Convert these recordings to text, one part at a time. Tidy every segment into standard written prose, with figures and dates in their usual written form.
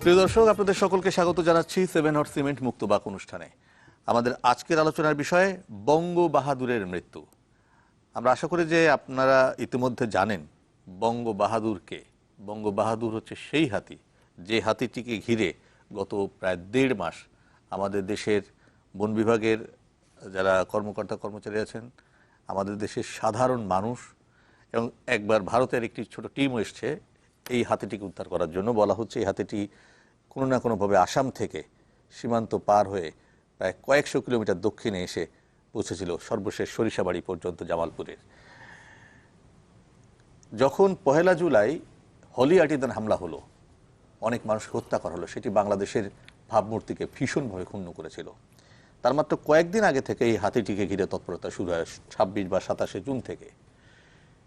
প্রিয় দর্শক, আপনাদের সকলকে স্বাগত জানাচ্ছি সেভেন হট সিমেন্ট মুক্ত বাক অনুষ্ঠানে। আমাদের আজকের আলোচনার বিষয় বঙ্গ বাহাদুরের মৃত্যু। আমরা আশা করি যে আপনারা ইতিমধ্যে জানেন বঙ্গ বাহাদুর কে। বঙ্গ বাহাদুর হচ্ছে সেই হাতি, যে হাতিটিকে ঘিরে গত প্রায় 1.5 মাস আমাদের দেশের বন বিভাগের যারা কর্মকর্তা কর্মচারী আছেন, আমাদের দেশের সাধারণ মানুষ এবং একবার ভারতের একটি ছোট টিমও এসছে এই হাতিটিকে উদ্ধার করার জন্য। বলা হচ্ছে এই হাতিটি কোনো না কোনোভাবে আসাম থেকে সীমান্ত পার হয়ে প্রায় কয়েকশো কিলোমিটার দক্ষিণে এসে পৌঁছেছিল সর্বশেষ সরিষাবাড়ি পর্যন্ত জামালপুরের। যখন 1 জুলাই হলিআটিদান হামলা হলো, অনেক মানুষ হত্যা করা হলো, সেটি বাংলাদেশের ভাবমূর্তিকে ভীষণভাবে ক্ষুণ্ণ করেছিল। তার মাত্র কয়েকদিন আগে থেকে এই হাতিটিকে ঘিরে তৎপরতা শুরু হয় 26 বা 27 জুন থেকে।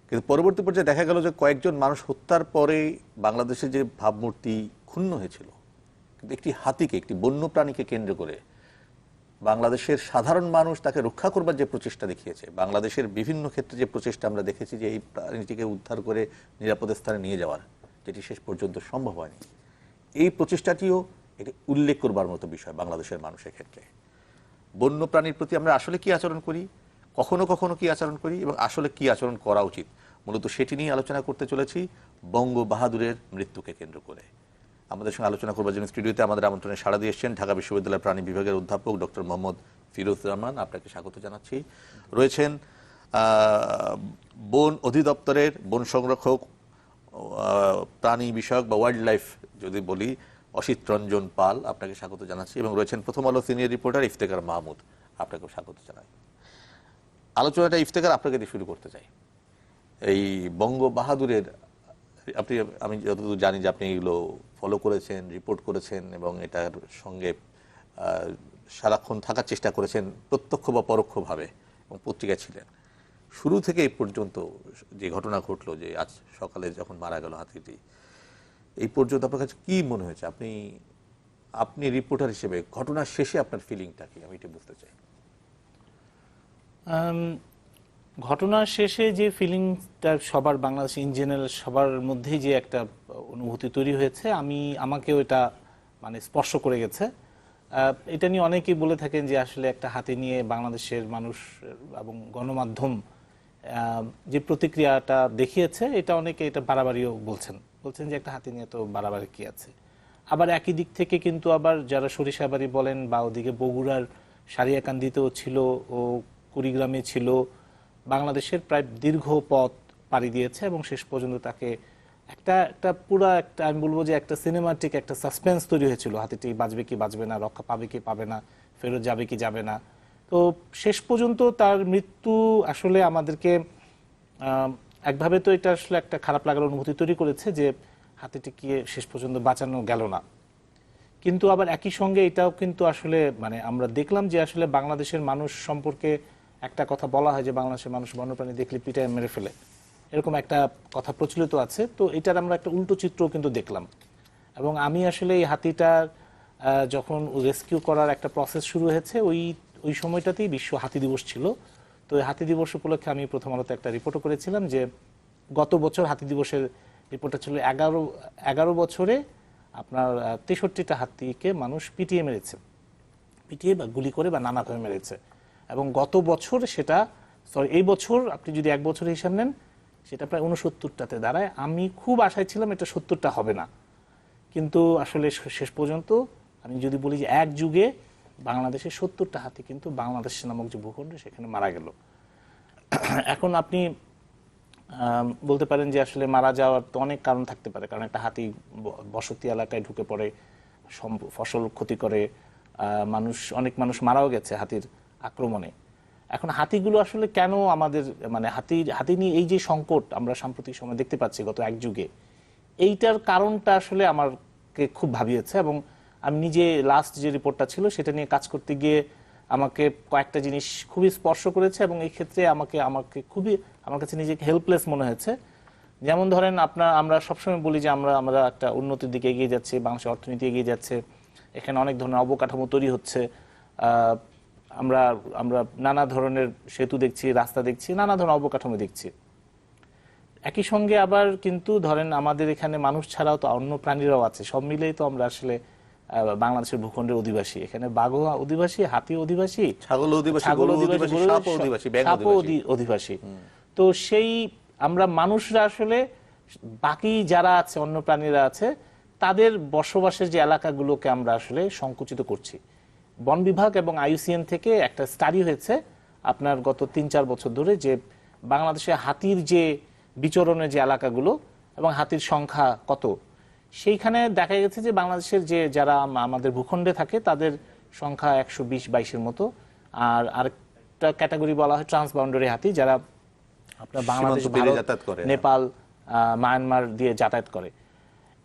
কিন্তু পরবর্তী পর্যায়ে দেখা গেল যে কয়েকজন মানুষ হত্যার পরে বাংলাদেশে যে ভাবমূর্তি ক্ষুণ্ণ হয়েছিল, কিন্তু একটি হাতিকে, একটি বন্য প্রাণীকে কেন্দ্র করে বাংলাদেশের সাধারণ মানুষ তাকে রক্ষা করবার যে প্রচেষ্টা দেখিয়েছে, বাংলাদেশের বিভিন্ন ক্ষেত্রে যে প্রচেষ্টা আমরা দেখেছি যে এই প্রাণীটিকে উদ্ধার করে নিরাপদ স্থানে নিয়ে যাওয়ার, যেটি শেষ পর্যন্ত সম্ভব হয়নি, এই প্রচেষ্টাটিও একটি উল্লেখ করবার মতো বিষয় বাংলাদেশের মানুষের ক্ষেত্রে। বন্য প্রাণীর প্রতি আমরা আসলে কি আচরণ করি, কখনো কখনো কি আচরণ করি এবং আসলে কি আচরণ করা উচিত, মূলত সেটি নিয়ে আলোচনা করতে চলেছি বঙ্গ বাহাদুরের মৃত্যুকে কেন্দ্র করে। আমাদের সঙ্গে আলোচনা করবার জন্য স্টুডিওতে আমাদের আমন্ত্রণে সাড়া দিয়ে এসেছেন ঢাকা বিশ্ববিদ্যালয়ের প্রাণী বিভাগের অধ্যাপক ডক্টর মোহাম্মদ ফিরোজ রহমান, আপনাকে স্বাগত জানাচ্ছি। রয়েছেন বন অধিদপ্তরের বন সংরক্ষক, প্রাণী বিষয়ক বা ওয়াইল্ড লাইফ যদি বলি, অসিত রঞ্জন পাল, আপনাকে স্বাগত জানাচ্ছি। এবং রয়েছেন প্রথম আলো সিনিয়র রিপোর্টার ইফতেখার মাহমুদ, আপনাকেও স্বাগত জানাই। আলোচনাটা ইফতেখার আপনাকে দিয়ে শুরু করতে চাই। এই বঙ্গ বাহাদুরের, আপনি, আমি যতদূর জানি যে আপনি এগুলো ফলো করেছেন, রিপোর্ট করেছেন এবং এটার সঙ্গে সারাক্ষণ থাকার চেষ্টা করেছেন প্রত্যক্ষ বা পরোক্ষভাবে, এবং পত্রিকায় ছিলেন শুরু থেকে এই পর্যন্ত। যে ঘটনা ঘটলো, যে আজ সকালে যখন মারা গেল হাতিটি, এই পর্যন্ত আপনার কাছে কি মনে হয়েছে? আপনি রিপোর্টার হিসেবে ঘটনার শেষে আপনার ফিলিংটা কি, আমি এটা বুঝতে চাই। ঘটনার শেষে যে ফিলিংসটা সবার, বাংলাদেশ ইন জেনারেল সবার মধ্যেই যে একটা অনুভূতি তৈরি হয়েছে, আমাকেও এটা মানে স্পর্শ করে গেছে। এটা নিয়ে অনেকেই বলে থাকেন যে আসলে একটা হাতি নিয়ে বাংলাদেশের মানুষ এবং গণমাধ্যম যে প্রতিক্রিয়াটা দেখিয়েছে, এটা অনেকে এটা বাড়াবাড়িও বলছেন যে একটা হাতি নিয়ে তো বাড়াবাড়ি কি আছে। আবার একই দিক থেকে কিন্তু আবার যারা সরিষাবাড়ি বলেন বা ওদিকে বগুড়ার সারিয়াকান্দিতেও ছিল ও কুড়িগ্রামে ছিল, বাংলাদেশের প্রায় দীর্ঘ পথ পাড়ি দিয়েছে এবং শেষ পর্যন্ত তাকে একটা পুরো একটা, আমি বলবো যে একটা সিনেমাটিক একটা সাসপেন্স তৈরি হয়েছিল, হাতিটি বাঁচবে কি বাঁচবে না, রক্ষা পাবে কি পাবে না, ফেরত যাবে কি যাবে না। তো শেষ পর্যন্ত তার মৃত্যু আসলে আমাদেরকে একভাবে তো এটা আসলে একটা খারাপ লাগার অনুভূতি তৈরি করেছে যে হাতিটিকে শেষ পর্যন্ত বাঁচানো গেল না। কিন্তু আবার একই সঙ্গে এটাও কিন্তু আসলে মানে আমরা দেখলাম যে আসলে বাংলাদেশের মানুষ সম্পর্কে একটা কথা বলা হয় যে বাংলাদেশের মানুষ বন্যপ্রাণী দেখলে পিটায় মেরে ফেলে, এরকম একটা কথা প্রচলিত আছে। তো এটার আমরা একটা উল্টো চিত্রও কিন্তু দেখলাম। এবং আমি আসলে এই হাতিটার যখন রেস্কিউ করার একটা প্রসেস শুরু হয়েছে, ওই সময়টাতেই বিশ্ব হাতি দিবস ছিল। তো এই হাতি দিবস উপলক্ষে আমি প্রথম আলোতে একটা রিপোর্টও করেছিলাম যে গত বছর হাতি দিবসের রিপোর্টটা ছিল 11 বছরে আপনার 63টা হাতিকে মানুষ পিটিয়ে মেরেছে, পিটিয়ে বা গুলি করে বা নানাভাবে মেরেছে। এবং গত বছর সেটা, এই বছর আপনি যদি 1 বছর হিসাব নেন, সেটা প্রায় 69টাতে দাঁড়ায়। আমি খুব আশায় ছিলাম এটা 70টা হবে না, কিন্তু আসলে শেষ পর্যন্ত আমি যদি বলি যে এক যুগে বাংলাদেশে 70টা হাতি কিন্তু বাংলাদেশ নামক যে ভূখণ্ড সেখানে মারা গেল। এখন আপনি বলতে পারেন যে আসলে মারা যাওয়ার তো অনেক কারণ থাকতে পারে, কারণ একটা হাতি বসতি এলাকায় ঢুকে পড়ে, ফসল ক্ষতি করে, অনেক মানুষ মারাও গেছে হাতির আক্রমণে। এখন হাতিগুলো আসলে কেন আমাদের মানে হাতি নিয়ে এই যে সংকট আমরা সাম্প্রতিক সময় দেখতে পাচ্ছি গত এক যুগে, এইটার কারণটা আসলে আমাকে খুব ভাবিয়েছে। এবং আমি নিজে লাস্ট যে রিপোর্টটা ছিল সেটা নিয়ে কাজ করতে গিয়ে আমাকে কয়েকটা জিনিস খুবই স্পর্শ করেছে এবং এই ক্ষেত্রে আমাকে খুবই, আমার কাছে নিজেকে হেল্পলেস মনে হয়েছে। যেমন ধরেন আমরা সবসময় বলি যে আমরা একটা উন্নতির দিকে এগিয়ে যাচ্ছি, বাংলাদেশের অর্থনীতি এগিয়ে যাচ্ছে, এখানে অনেক ধরনের অবকাঠামো তৈরি হচ্ছে, আমরা নানা ধরনের সেতু দেখছি, রাস্তা দেখছি, নানা ধরনের অবকাঠামো দেখছি। একই সঙ্গে আবার কিন্তু ধরেন আমাদের এখানে মানুষ ছাড়াও তো অন্য প্রাণীরাও আছে, সব মিলেই তো আমরা আসলে বাংলাদেশের ভূখণ্ডের অধিবাসী। এখানে বাঘও অধিবাসী, হাতি অধিবাসী, ছাগল অধিবাসী, ছাগল গরু অধিবাসী, অধিবাসী, গরু সাপও অধিবাসী, ব্যাঙ সাপও অধিবাসী। অধিবাসী। তো সেই আমরা মানুষরা আসলে বাকি যারা আছে, অন্য প্রাণীরা আছে, তাদের বসবাসের যে এলাকাগুলোকে আমরা আসলে সংকুচিত করছি। বন বিভাগ এবং IUCN থেকে একটা স্টাডি হয়েছে আপনার গত 3-4 বছর ধরে, যে বাংলাদেশে হাতির যে বিচরণের যে এলাকাগুলো এবং হাতির সংখ্যা কত, সেইখানে দেখা গেছে যে বাংলাদেশের যে যারা আমাদের ভূখণ্ডে থাকে তাদের সংখ্যা 120-22-এর মতো। আর আরেকটা ক্যাটাগরি বলা হয় ট্রান্সবাউন্ডারি হাতি, যারা আপনার বাংলাদেশ, সীমান্ত পেরিয়ে ভারত, যাতায়াত করে। নেপাল, মায়ানমার দিয়ে যাতায়াত করে।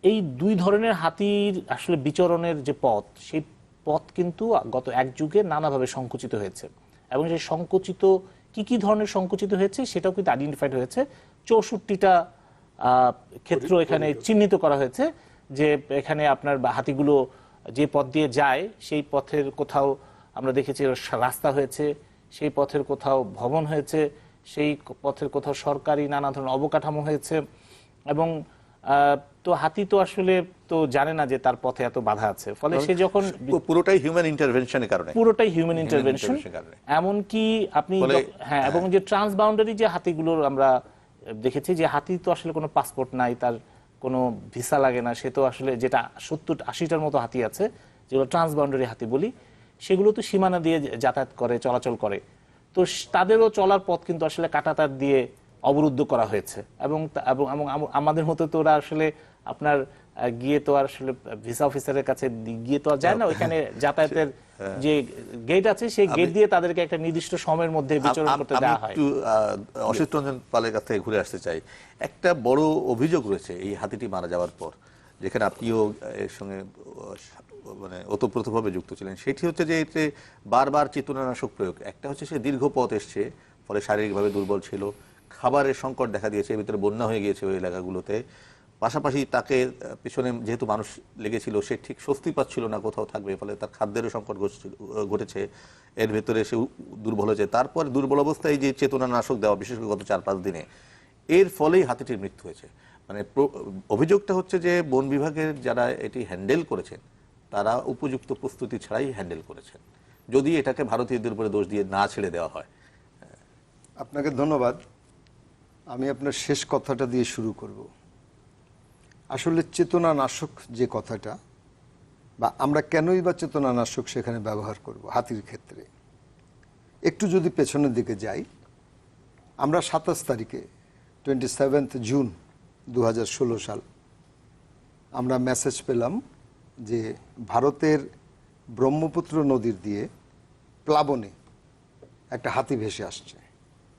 এই দুই ধরনের হাতির আসলে বিচরণের যে পথ, সেই পথ কিন্তু গত এক যুগে নানাভাবে সংকুচিত হয়েছে, এবং সেই সংকুচিত কি কি ধরনের সংকুচিত হয়েছে সেটাও কিন্তু আইডেন্টিফাইড হয়েছে। 64টা ক্ষেত্র এখানে চিহ্নিত করা হয়েছে, যে এখানে আপনার হাতিগুলো যে পথ দিয়ে যায় সেই পথের কোথাও আমরা দেখেছি রাস্তা হয়েছে, সেই পথের কোথাও ভবন হয়েছে, সেই পথের কোথাও সরকারি নানা ধরনের অবকাঠামো হয়েছে। এবং তো হাতি তো আসলে তো জানে না যে তার পথে এত বাধা আছে, ফলে সে যখন পুরোটাই হিউম্যান ইন্টারভেনশনের কারণে, পুরোটাই হিউম্যান ইন্টারভেনশন। এমনকি আপনি হ্যাঁ, এবং যে ট্রান্সবাউন্ডারি যে হাতিগুলোর আমরা দেখেছি, যে হাতি তো আসলে কোনো পাসপোর্ট নাই, তার কোনো ভিসা লাগে না, সে তো আসলে যেটা 70-80টার মতো হাতি আছে যেগুলো ট্রান্সবাউন্ডারি হাতি বলি, সেগুলো তো সীমানা দিয়ে যাতায়াত করে, চলাচল করে। তো তাদেরও চলার পথ কিন্তু আসলে কাঁটাতার দিয়ে অবরুদ্ধ করা হয়েছে। এবং আমাদের মতো তো ওরা আসলে আপনার গিয়ে তো আর আসলে ভিসা অফিসারের কাছে গিয়ে তো আর যায় না, ওইখানে যাতায়াতের যে গেট আছে সেই গেট দিয়ে তাদেরকে একটা নির্দিষ্ট সময়ের মধ্যে বিচরণ করতে দেওয়া হয়। একটু অসিত রঞ্জন পালের কাছ থেকে ঘুরে আসতে চাই। একটা বড় অভিযোগ রয়েছে এই হাতিটি মারা যাওয়ার পর, যেখানে আপনিও এর সঙ্গে মানে ওতপ্রোতভাবে যুক্ত ছিলেন, সেটি হচ্ছে যে এতে বারবার চেতনানাশক প্রয়োগ। একটা হচ্ছে সে দীর্ঘ পথ এসছে, ফলে শারীরিকভাবে দুর্বল ছিল, খাবারের সংকট দেখা দিয়েছে, ভিতরে বন্যা হয়ে গিয়েছে ওই এলাকাগুলোতে। পাশাপাশি তাকে পিছনে যেহেতু মানুষ লেগেছিল, সে ঠিক স্বস্তি পাচ্ছিল না কোথাও থাকবে, ফলে তার খাদ্যেরও সংকট ঘটেছে, এর ভেতরে সে দুর্বল হয়েছে। তারপর দুর্বল অবস্থায় যে চেতনানাশক দেওয়া, বিশেষ করে গত 4-5 দিনে, এর ফলেই হাতিটির মৃত্যু হয়েছে। মানে অভিযোগটা হচ্ছে যে বন বিভাগের যারা এটি হ্যান্ডেল করেছেন তারা উপযুক্ত প্রস্তুতি ছাড়াই হ্যান্ডেল করেছেন, যদি এটাকে ভারতীয়দের উপরে দোষ দিয়ে না ছেড়ে দেওয়া হয়। আপনাকে ধন্যবাদ। আমি আপনার শেষ কথাটা দিয়ে শুরু করব। আসলে চেতনানাশক যে কথাটা, বা আমরা কেনই বা চেতনানাশক সেখানে ব্যবহার করব হাতির ক্ষেত্রে, একটু যদি পেছনের দিকে যাই, আমরা 27 তারিখে 27 জুন 2016 সাল আমরা মেসেজ পেলাম যে ভারতের ব্রহ্মপুত্র নদীর দিয়ে প্লাবনে একটা হাতি ভেসে আসছে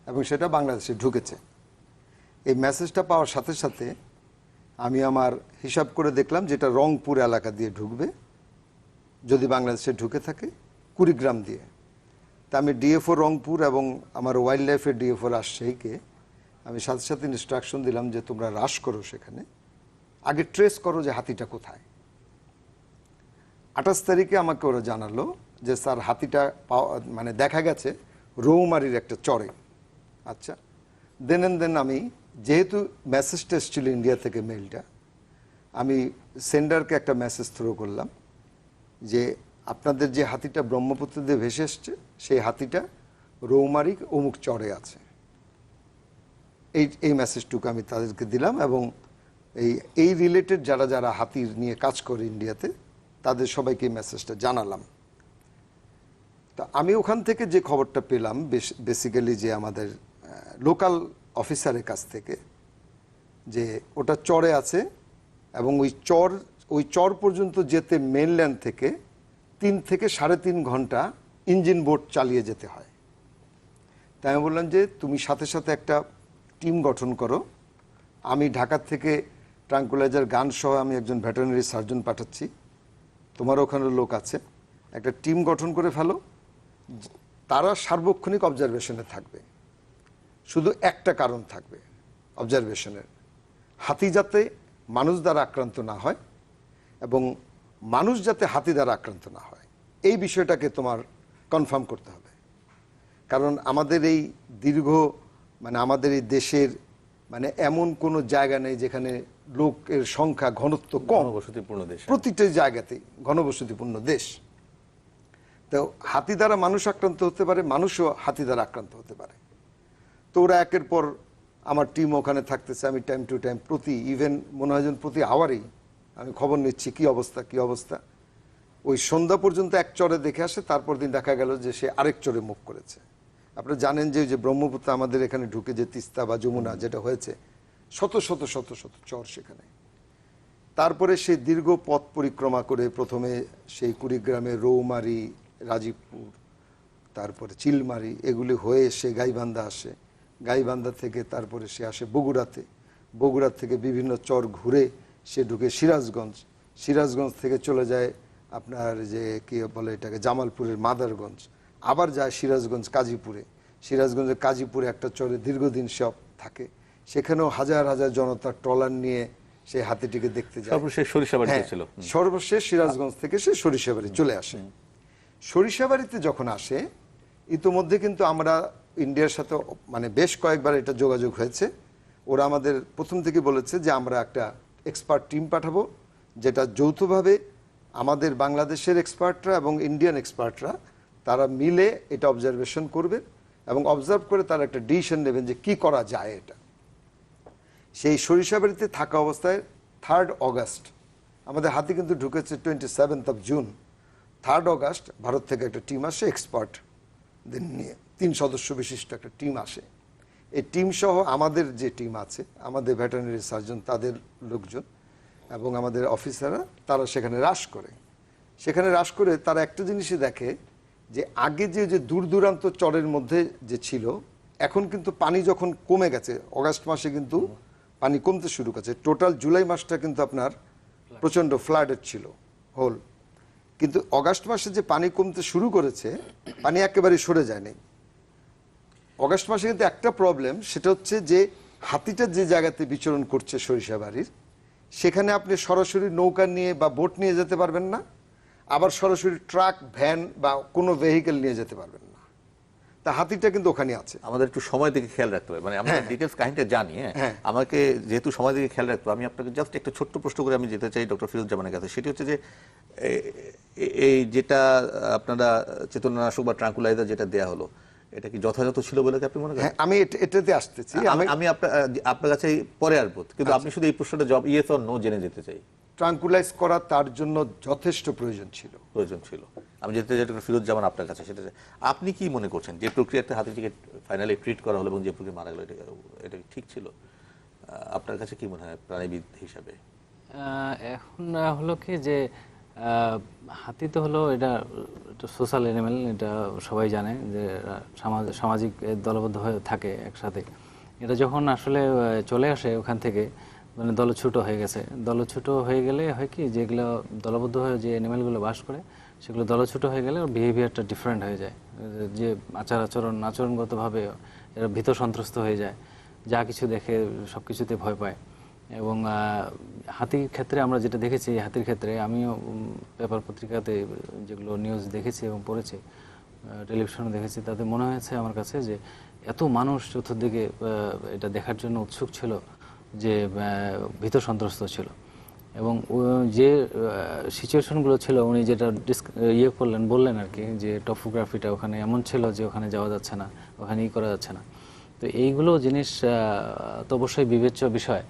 এবং সেটা বাংলাদেশে ঢুকেছে। এই মেসেজটা পাওয়ার সাথে সাথে আমি আমার হিসাব করে দেখলাম যেটা রংপুর এলাকা দিয়ে ঢুকবে, যদি বাংলাদেশে ঢুকে থাকে কুড়িগ্রাম দিয়ে। তা আমি ডিএফও রংপুর এবং আমার ওয়াইল্ড লাইফের ডিএফও রাজশাহীকে আমি সাথে সাথে ইনস্ট্রাকশন দিলাম যে তোমরা হ্রাস করো, সেখানে আগে ট্রেস করো যে হাতিটা কোথায়। 28 তারিখে আমাকে ওরা জানালো যে স্যার হাতিটা মানে দেখা গেছে রৌমারির একটা চরে। আচ্ছা, দেন আমি যেহেতু মেসেজটা এসেছিল ইন্ডিয়া থেকে, মেলটা, আমি সেন্ডারকে একটা মেসেজ থ্রো করলাম যে আপনাদের যে হাতিটা ব্রহ্মপুত্র দিয়ে ভেসে এসছে সেই হাতিটা রৌমারি অমুক চরে আছে। এই মেসেজটুকু আমি তাদেরকে দিলাম এবং এই রিলেটেড যারা যারা হাতির নিয়ে কাজ করে ইন্ডিয়াতে তাদের সবাইকে এই মেসেজটা জানালাম। তা আমি ওখান থেকে যে খবরটা পেলাম বেসিক্যালি যে আমাদের লোকাল অফিসারের কাছ থেকে, যে ওটা চরে আছে এবং ওই চর পর্যন্ত যেতে মেনল্যান্ড থেকে 3 থেকে 3.5 ঘন্টা ইঞ্জিন বোট চালিয়ে যেতে হয়। তাই আমি বললাম যে তুমি সাথে সাথে একটা টিম গঠন করো, আমি ঢাকা থেকে ট্রাঙ্কুলাইজার গান সহ আমি একজন ভেটেরিনারি সার্জন পাঠাচ্ছি, তোমার ওখানে লোক আছে, একটা টিম গঠন করে ফেলো, তারা সার্বক্ষণিক অবজারভেশনে থাকবে। শুধু একটা কারণ থাকবে অবজারভেশনের, হাতি যাতে মানুষ দ্বারা আক্রান্ত না হয় এবং মানুষ যাতে হাতি দ্বারা আক্রান্ত না হয়, এই বিষয়টাকে তোমার কনফার্ম করতে হবে। কারণ আমাদের এই আমাদের এই দেশের মানে এমন কোনো জায়গা নেই যেখানে লোকের সংখ্যা ঘনত্ব কম, ঘনবসতিপূর্ণ দেশ। প্রতিটা জায়গাতেই ঘনবসতিপূর্ণ দেশ। তো হাতি দ্বারা মানুষ আক্রান্ত হতে পারে, মানুষও হাতি দ্বারা আক্রান্ত হতে পারে। তো ওরা একের পর, আমার টিম ওখানে থাকতেছে, আমি টাইম টু টাইম ইভেন মনে হয় যেন প্রতি আওয়ারেই আমি খবর নিচ্ছি কি অবস্থা। ওই সন্ধ্যা পর্যন্ত এক চরে দেখে আসে, তারপর দিন দেখা গেল যে সে আরেক চরে মুভ করেছে। আপনারা জানেন যে ব্রহ্মপুত্র আমাদের এখানে ঢুকে যে তিস্তা বা যমুনা যেটা হয়েছে, শত শত শত শত চর সেখানে। তারপরে সে দীর্ঘ পথ পরিক্রমা করে প্রথমে সেই কুড়িগ্রামে রৌমারি, রাজীবপুর, তারপরে চিলমারি, এগুলি হয়ে সে গাইবান্ধা আসে। গাইবান্ধা থেকে তারপরে সে আসে বগুড়া থেকে বিভিন্ন চর ঘুরে সে ঢুকে সিরাজগঞ্জ থেকে চলে যায় আপনার যে কি বলে এটাকে জামালপুরের মাদারগঞ্জ, আবার যায় সিরাজগঞ্জের কাজীপুরে একটা চরে দীর্ঘদিন সব থাকে। সেখানেও হাজার হাজার জনতা ট্রলার নিয়ে সেই হাতিটিকে দেখতে যায়। সর্বশেষ সরিষাবাড়িতে ছিল। সর্বশেষ সিরাজগঞ্জ থেকে সে সরিষাবাড়ি চলে আসে। সরিষাবাড়িতে যখন আসে, ইতোমধ্যে কিন্তু আমরা ইন্ডিয়ার সাথে মানে বেশ কয়েকবার এটা যোগাযোগ হয়েছে। ওরা আমাদের প্রথম থেকে বলেছে যে আমরা একটা এক্সপার্ট টিম পাঠাবো, যেটা যৌথভাবে আমাদের বাংলাদেশের এক্সপার্টরা এবং ইন্ডিয়ান এক্সপার্টরা তারা মিলে এটা অবজারভেশন করবেন এবং অবজার্ভ করে তারা একটা ডিসিশন নেবেন যে কি করা যায়। এটা সেই সরিষাবাড়িতে থাকা অবস্থায় 3rd অগাস্ট আমাদের হাতে কিন্তু ঢুকেছে 27 জুন। 3rd অগাস্ট ভারত থেকে একটা টিম আসে, এক্সপার্টদের নিয়ে 3 সদস্য বিশিষ্ট একটা টিম আসে। এই টিম সহ আমাদের যে টিম আছে, আমাদের ভেটেরিনারি সার্জন, তাদের লোকজন এবং আমাদের অফিসাররা, তারা সেখানে হ্রাস করে তারা একটা জিনিসই দেখে যে আগে যে দূর দূরান্ত চরের মধ্যে যে ছিল, এখন কিন্তু পানি যখন কমে গেছে, অগাস্ট মাসে কিন্তু পানি কমতে শুরু করেছে। টোটাল জুলাই মাসটা কিন্তু আপনার প্রচণ্ড ফ্লাডেড ছিল হোল, কিন্তু অগাস্ট মাসে যে পানি কমতে শুরু করেছে, পানি একেবারে সরে যায়নি। অগাস্ট মাসে কিন্তু একটা প্রবলেম, সেটা হচ্ছে যে হাতিটা যে জায়গাতে বিচরণ করছে সরিষাবাড়ির, সেখানে আপনি সরাসরি নৌকা নিয়ে বা বোট নিয়ে যেতে পারবেন না, আবার সরাসরি ট্রাক, ভ্যান বা কোনো ভেহিকেল নিয়ে যেতে পারবেন না। তা হাতিটা কিন্তু ওখানে আছে। আমাদের একটু সময় দিকে খেয়াল রাখতে হবে, মানে আমরা ডিটেলস কাহিনীটা জানি। হ্যাঁ, আমাকে যেহেতু সময় দিকে খেয়াল রাখতে হবে, আমি আপনাকে জাস্ট একটা ছোট্ট প্রশ্ন করে আমি যেতে চাই ডক্টর ফিরোজ্জামানের কাছে। সেটি হচ্ছে যে এই যেটা আপনারা চেতনানাশক বা ট্রাঙ্কুলাইজার যেটা দেয়া হলো, এটা কি যথাযথ ছিল বলে কি আপনি মনে করেন? আমি এটাতে আসতেছি। আমি আপনার কাছে পরে আসবো, কিন্তু আপনি শুধু এই প্রশ্নটা জবাব ইয়েস অর নো জেনে যেতে চাই। ট্রাঙ্কুলাইজ করা তার জন্য যথেষ্ট প্রয়োজন ছিল। আমি যেতে চাই ডক্টর ফিরোজ্জামান আপনার কাছে, সেটা আপনি কি মনে করছেন যে প্রক্রিয়াতে হাতিটিকে ফাইনালি ট্রিট করা হলো এবং যে প্রক্রিয়া মারা গেল, এটা ঠিক ছিল? আপনার কাছে কি মনে হয় প্রাণীবিদ হিসাবে? এখন হলো কি যে হাতি তো হলো এটা সোশ্যাল অ্যানিমেল, এটা সবাই জানে যে সামাজিক দলবদ্ধ হয়ে থাকে একসাথে। এটা যখন আসলে চলে আসে ওখান থেকে, মানে দলছুট হয়ে গেছে, দলছুট হয়ে গেলে হয় কি, যেগুলো দলবদ্ধ হয়ে যে অ্যানিমেলগুলো বাস করে, সেগুলো দলছুট হয়ে গেলে ওর বিহেভিয়ারটা ডিফারেন্ট হয়ে যায়, যে আচরণগতভাবে এরা ভীত সন্ত্রস্ত হয়ে যায়, যা কিছু দেখে সব কিছুতে ভয় পায়। এবং হাতির ক্ষেত্রে আমরা যেটা দেখেছি, হাতির ক্ষেত্রে আমিও পেপার পত্রিকাতে যেগুলো নিউজ দেখেছি এবং পড়েছি, টেলিভিশনে দেখেছি, তাতে মনে হয়েছে আমার কাছে যে এত মানুষ চতুর্দিকে এটা দেখার জন্য উৎসুক ছিল যে ভীত সন্ত্রস্ত ছিল। এবং যে সিচুয়েশনগুলো ছিল, উনি যেটা বললেন আর কি, যে টপোগ্রাফিটা ওখানে এমন ছিল যে ওখানে যাওয়া যাচ্ছে না, ওখানে করা যাচ্ছে না। তো এইগুলো জিনিস তো অবশ্যই বিবেচ্য বিষয়।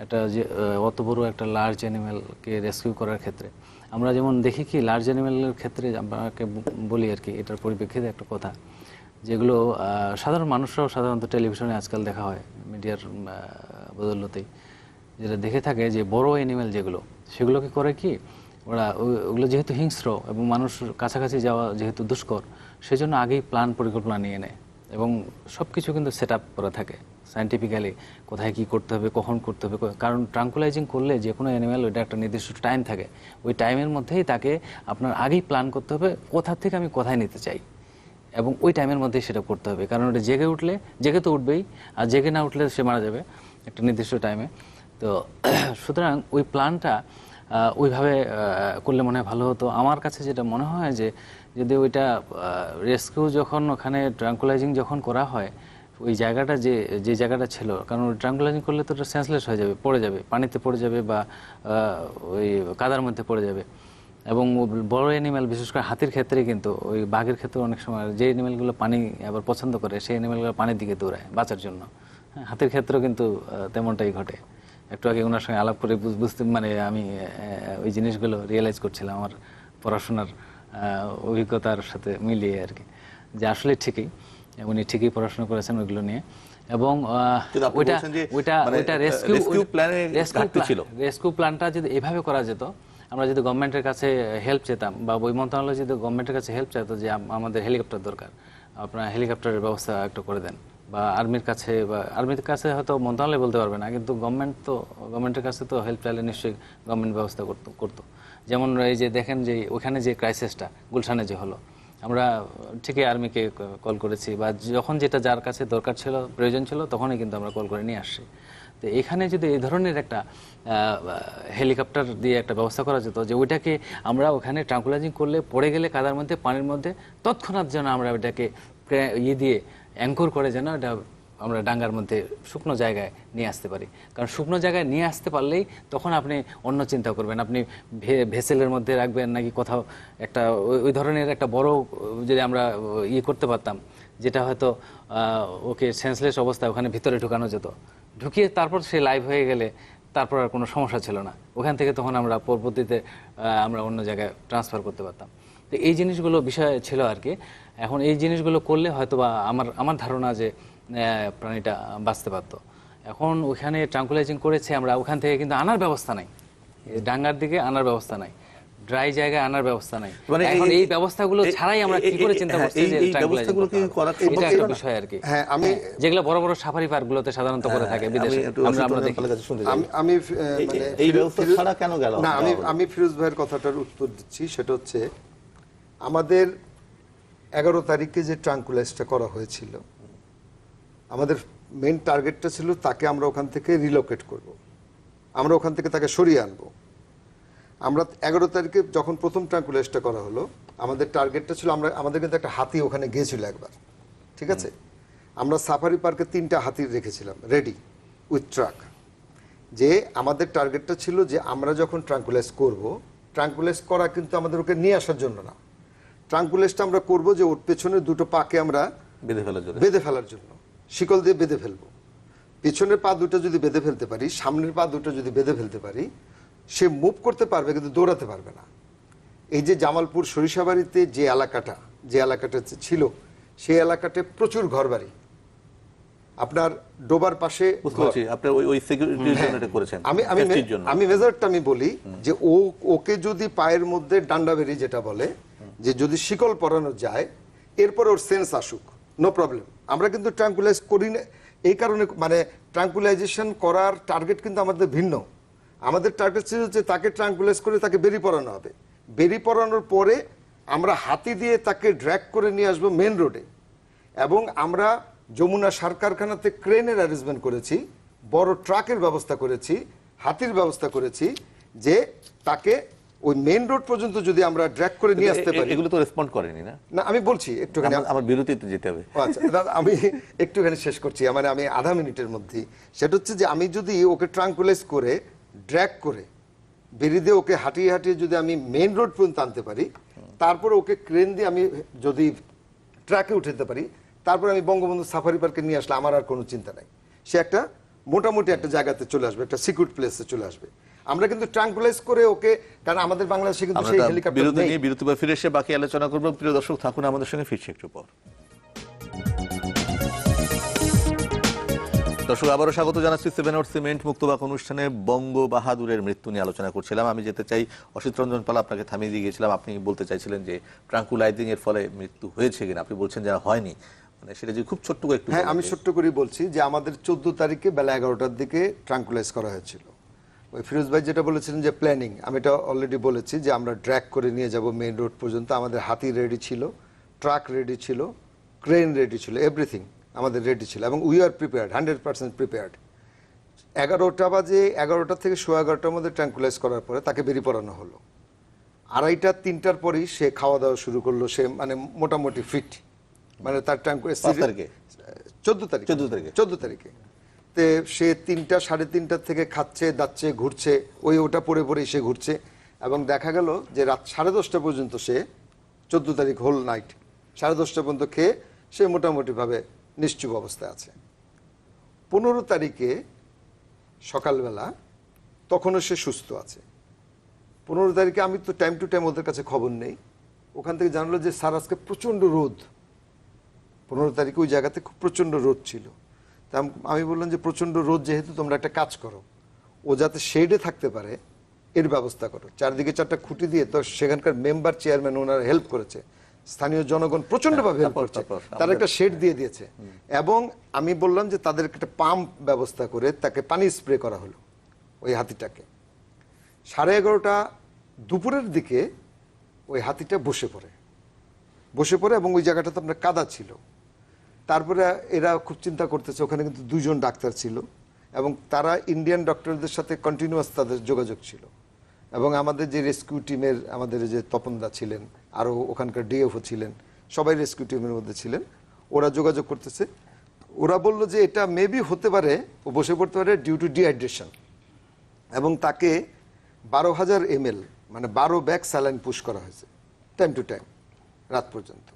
একটা যে অত বড় একটা লার্জ অ্যানিমেলকে রেস্কিউ করার ক্ষেত্রে আমরা যেমন দেখি কি, লার্জ অ্যানিমেলের ক্ষেত্রে আপনাকে বলি আর কি, এটার পরিপ্রেক্ষিতে একটা কথা, যেগুলো সাধারণ মানুষরাও সাধারণত টেলিভিশনে আজকাল দেখা হয় মিডিয়ার বদৌলতেই, যেটা দেখে থাকে যে বড় অ্যানিমেল যেগুলো, সেগুলোকে করে কি ওরা, ওগুলো যেহেতু হিংস্র এবং মানুষ কাছাকাছি যাওয়া যেহেতু দুষ্কর, সেজন্য আগেই পরিকল্পনা নিয়ে নেয় এবং সব কিছু কিন্তু সেট আপ করা থাকে সায়েন্টিফিক্যালি, কোথায় কি করতে হবে, কখন করতে হবে। কারণ ট্রাঙ্কুলাইজিং করলে যে কোনো অ্যানিমেল, ওইটা একটা নির্দিষ্ট টাইম থাকে, ওই টাইমের মধ্যেই তাকে আপনার আগেই প্ল্যান করতে হবে কোথা থেকে আমি কোথায় নিতে চাই, এবং ওই টাইমের মধ্যেই সেটা করতে হবে। কারণ ওটা জেগে তো উঠবেই, আর জেগে না উঠলে সে মারা যাবে একটা নির্দিষ্ট টাইমে। তো সুতরাং ওই প্ল্যানটা ওইভাবে করলে মনে হয় ভালো হতো। আমার কাছে যেটা মনে হয় যে যদি ওইটা রেস্কিউ যখন ওখানে ট্রাঙ্কুলাইজিং যখন করা হয়, ওই জায়গাটা যে জায়গাটা ছিল, কারণ ট্রাঙ্কুলাইজিং করলে তো সেন্সলেস হয়ে যাবে, পড়ে যাবে, পানিতে পড়ে যাবে বা ওই কাদার মধ্যে পড়ে যাবে। এবং বড় অ্যানিম্যাল, বিশেষ করে হাতির ক্ষেত্রে, কিন্তু ওই বাঘের ক্ষেত্রে অনেক সময় যে অ্যানিম্যালগুলো পানি আবার পছন্দ করে সেই অ্যানিম্যালগুলো পানির দিকে দৌড়ায় বাঁচার জন্য। হ্যাঁ, হাতির ক্ষেত্রেও কিন্তু তেমনটাই ঘটে। একটু আগে ওনার সঙ্গে আলাপ করে বুঝতে মানে আমি ওই জিনিসগুলো রিয়েলাইজ করছিলাম আমার পড়াশোনার অভিজ্ঞতার সাথে মিলিয়ে আর কি, যে আসলে ঠিকই উনি ঠিকই পড়াশোনা করেছেন ওইগুলো নিয়ে। এবং রেস্কিউ প্ল্যানটা যদি এভাবে করা যেত, আমরা যদি গভর্নমেন্টের কাছে হেল্প চেতাম বা ওই মন্ত্রণালয় যদি গভর্নমেন্টের কাছে হেল্প চাইতো যে আমাদের হেলিকপ্টার দরকার, আপনারা হেলিকপ্টারের ব্যবস্থা একটু করে দেন, বা আর্মির কাছে হয়তো মন্ত্রণালয় বলতে পারবে না, কিন্তু গভর্নমেন্টের কাছে তো হেল্প চাইলে নিশ্চয়ই গভর্নমেন্ট ব্যবস্থা করতো। যেমন এই যে দেখেন যে ওখানে যে ক্রাইসিসটা গুলশানে যে হলো, আমরা ঠিকই আর্মিকে কল করেছি, বা যখন যেটা যার কাছে দরকার ছিল, প্রয়োজন ছিল, তখনই কিন্তু আমরা কল করে নিয়ে আসছি। তো এখানে যদি এই ধরনের একটা হেলিকপ্টার দিয়ে একটা ব্যবস্থা করা যেত, যে ওইটাকে আমরা ওখানে ট্রাঙ্কুলাইজিং করলে পড়ে গেলে কাদার মধ্যে, পানির মধ্যে, তৎক্ষণাৎ যেন আমরা ওইটাকে দিয়ে অ্যাঙ্কর করে যেন এটা আমরা ডাঙ্গার মধ্যে শুকনো জায়গায় নিয়ে আসতে পারি। কারণ শুকনো জায়গায় নিয়ে আসতে পারলেই তখন আপনি অন্য চিন্তা করবেন, আপনি ভেসেলের মধ্যে রাখবেন নাকি কোথাও একটা ওই ধরনের একটা বড় যদি আমরা করতে পারতাম, যেটা হয়তো ওকে সেন্সলেস অবস্থায় ওখানে ভিতরে ঢুকানো যেত, ঢুকিয়ে তারপর সে লাইভ হয়ে গেলে তারপর আর কোনো সমস্যা ছিল না, ওখান থেকে তখন আমরা পরবর্তীতে আমরা অন্য জায়গায় ট্রান্সফার করতে পারতাম। তো এই জিনিসগুলো বিষয় ছিল আর কি। এখন এই জিনিসগুলো করলে হয়তো বা আমার ধারণা যে প্রাণীটা বাঁচতে পারতো। এখন ওখানে ট্রাঙ্কুলাইজিং করেছে আমরা, ওখান থেকে কিন্তু আনার ব্যবস্থা নাই, ডাঙ্গার দিকে আনার ব্যবস্থা নাই, ড্রাই জায়গায় আনার ব্যবস্থা নাই। এখন এই ব্যবস্থাগুলো ছাড়াই আমরা কি করে চিন্তা করছি যে ট্রাঙ্কুলাইজিং এটা একটা বিষয় আর কি, যেগুলো বড় বড় সাফারি পার্কগুলোতে সাধারণত করে থাকে বিদেশে, আমরা দেখি। আমি এই ব্যবস্থা ছাড়া কেন গেল না? আমি ফিরোজ ভাইয়ের কথাটার উত্তর দিচ্ছি। সেটা হচ্ছে আমাদের 11 তারিখে যে ট্রাঙ্কুলাইজটা করা হয়েছিল, আমাদের মেইন টার্গেটটা ছিল তাকে আমরা ওখান থেকে রিলোকেট করব, আমরা ওখান থেকে তাকে সরিয়ে আনবো। আমরা 11 তারিখে যখন প্রথম ট্রাঙ্কুলাইজটা করা হলো, আমাদের টার্গেটটা ছিল আমাদের কিন্তু একটা হাতি ওখানে গিয়েছিল একবার, ঠিক আছে? আমরা সাফারি পার্কে 3টা হাতি রেখেছিলাম রেডি উইথ ট্রাক, যে আমাদের টার্গেটটা ছিল যে আমরা যখন ট্রাঙ্কুলাইজ করব, ট্রাঙ্কুলাইজ করা কিন্তু আমাদের ওকে নিয়ে আসার জন্য না, ট্রাঙ্কুলাইজটা আমরা করব যে ওর পেছনের দুটো পাকে আমরা বেঁধে ফেলার জন্য শিকল দিয়ে বেঁধে ফেলবো। পেছনের পা দুটো যদি বেঁধে ফেলতে পারি, সামনের পা দুটো যদি বেঁধে ফেলতে পারি, সে মুভ করতে পারবে কিন্তু দৌড়াতে পারবে না। এই যে জামালপুর সরিষাবাড়িতে যে এলাকাটা ছিল, সেই এলাকাতে প্রচুর ঘরবাড়ি, আপনার ডোবার পাশে। আমি মেজারটা আমি বলি যে ওকে যদি পায়ের মধ্যে ডান্ডা বেরি যেটা বলে, যে যদি শিকল পরানো যায়, এরপরে ওর সেন্স আসুক, নো প্রবলেম। আমরা কিন্তু ট্রাঙ্কুলাইজ করি না এই কারণে, মানে ট্রাঙ্কুলাইজেশন করার টার্গেট কিন্তু আমাদের ভিন্ন। আমাদের টার্গেট ছিল যে তাকে ট্রাঙ্কুলাইজ করে তাকে বেরি পরানো হবে, বেরি পরানোর পরে আমরা হাতি দিয়ে তাকে ড্র্যাগ করে নিয়ে আসবো মেন রোডে। এবং আমরা যমুনা সার কারখানাতে ক্রেনের অ্যারেঞ্জমেন্ট করেছি, বড় ট্রাকের ব্যবস্থা করেছি, হাতির ব্যবস্থা করেছি, যে তাকে ওই মেইন রোড পর্যন্ত যদি আমরা ড্র্যাগ করে নিয়ে আসতে পারি। এগুলো তো রেসপন্ড করেনি না? না, আমি বলছি একটুখানি, আমার বিরতিতে যেতে হবে। আচ্ছা দাদা, আমি একটুখানি শেষ করছি, মানে আমি আধা মিনিটের মধ্যেই। সেটা হচ্ছে যে আমি যদি ওকে ট্রাঙ্কুলাইজ করে ড্র্যাগ করে বেরি দিয়ে ওকে হাঁটিয়ে হাঁটিয়ে যদি আমি মেইন রোড পর্যন্ত আনতে পারি, তারপরে ওকে ক্রেন দিয়ে আমি যদি ট্রাকে উঠাতে পারি, তারপর আমি বঙ্গবন্ধু সাফারি পার্কে নিয়ে আসলে আমার আর কোনো চিন্তা নাই। সে একটা মোটামুটি একটা জায়গাতে চলে আসবে, একটা সিকিউর প্লেসে চলে আসবে। আমরা কিন্তু ট্রাঙ্কুলাইজ করে ওকে, কারণ আমাদের বাংলাদেশে কিন্তু সেই হেলিকপ্টার নেই। বিরতি পর ফিরে এসে বাকি আলোচনা করব। প্রিয় দর্শক, থাকুন আমাদের সঙ্গে, ফিরছি একটু পর। দর্শক, আবারও স্বাগত জানাচ্ছি 7 আওয়ার সিমেন্ট মুক্তবাক অনুষ্ঠানে। বঙ্গ বাহাদুরের মৃত্যু নিয়ে আলোচনা করছিলাম। আমি যেতে চাই অসিত রঞ্জন পাল, আপনাকে থামিয়ে দিয়ে গিয়েছিলাম। আপনি বলতে চাইছিলেন যে ট্রাঙ্কুলাইজিং এর ফলে মৃত্যু হয়েছে কিনা, আপনি বলছেন যে হয়নি, মানে সেটা যে খুব ছোট্ট করে একটু। হ্যাঁ, আমি ছোট্ট করে বলছি যে আমাদের 14 তারিখে বেলা 11টার দিকে ট্রাঙ্কুলাইজ করা হয়েছিল। ওই ফিরোজ ভাই যেটা বলেছিলেন যে প্ল্যানিং, আমি এটা অলরেডি বলেছি যে আমরা ড্র্যাগ করে নিয়ে যাব মেইন রোড পর্যন্ত। আমাদের হাতি রেডি ছিল, ট্রাক রেডি ছিল, ক্রেন রেডি ছিল, এভরিথিং আমাদের রেডি ছিল, এবং উই আর প্রিপেয়ার্ড, 100% প্রিপেয়ার্ড। 11টা বাজে, 11টা থেকে 11:15টার মধ্যে ট্রাঙ্কুলাইজ করার পরে তাকে বেরিয়ে পড়ানো হলো। 2:30 3টার পরই সে খাওয়া দাওয়া শুরু করলো। সে মানে মোটামুটি ফিট, মানে তার 14 তারিখে 14 তারিখে তে সে 3টা 3:30 থেকে খাচ্ছে দাচ্ছে ঘুরছে, ওটা পরে পরে সে ঘুরছে, এবং দেখা গেল যে রাত 10:30 পর্যন্ত সে 14 তারিখ হোল নাইট 10:30 পর্যন্ত খেয়ে সে মোটামুটি ভাবে নিশ্চুপ অবস্থায় আছে। 15 তারিখে সকালবেলা তখনও সে সুস্থ আছে। 15 তারিখে আমি তো টাইম টু টাইম ওদের কাছে খবর নেই, ওখান থেকে জানলো যে স্যার আজকে প্রচণ্ড রোদ। 15 তারিখে ওই জায়গাতে খুব প্রচণ্ড রোদ ছিল। তা আমি বললাম যে প্রচণ্ড রোদ যেহেতু, তোমরা একটা কাজ করো, ও যাতে শেডে থাকতে পারে এর ব্যবস্থা করো। চারদিকে 4টা খুঁটি দিয়ে, তো সেখানকার মেম্বার চেয়ারম্যান ওনারা হেল্প করেছে, স্থানীয় জনগণ প্রচণ্ডভাবে হেল্প করছে, তারা একটা শেড দিয়ে দিয়েছে। এবং আমি বললাম যে তাদের একটা পাম্প ব্যবস্থা করে তাকে পানি স্প্রে করা হলো ওই হাতিটাকে। 11:30 দুপুরের দিকে ওই হাতিটা বসে পড়ে এবং ওই জায়গাটাতে আপনার কাদা ছিল। তারপরে এরা খুব চিন্তা করতেছে, ওখানে কিন্তু 2জন ডাক্তার ছিল এবং তারা ইন্ডিয়ান ডক্টরদের সাথে কন্টিনিউয়াস তাদের যোগাযোগ ছিল, এবং আমাদের যে রেস্কিউ টিমের আমাদের যে তপনদা ছিলেন, আরও ওখানকার ডিএফও ছিলেন, সবাই রেস্কিউ টিমের মধ্যে ছিলেন। ওরা যোগাযোগ করতেছে, ওরা বলল যে এটা মেবি হতে পারে ও বসে পড়তে পারে ডিউ টু ডিহাইড্রেশন, এবং তাকে 12,000 ml মানে 12 ব্যাগ স্যালাইন পুশ করা হয়েছে টাইম টু টাইম রাত পর্যন্ত,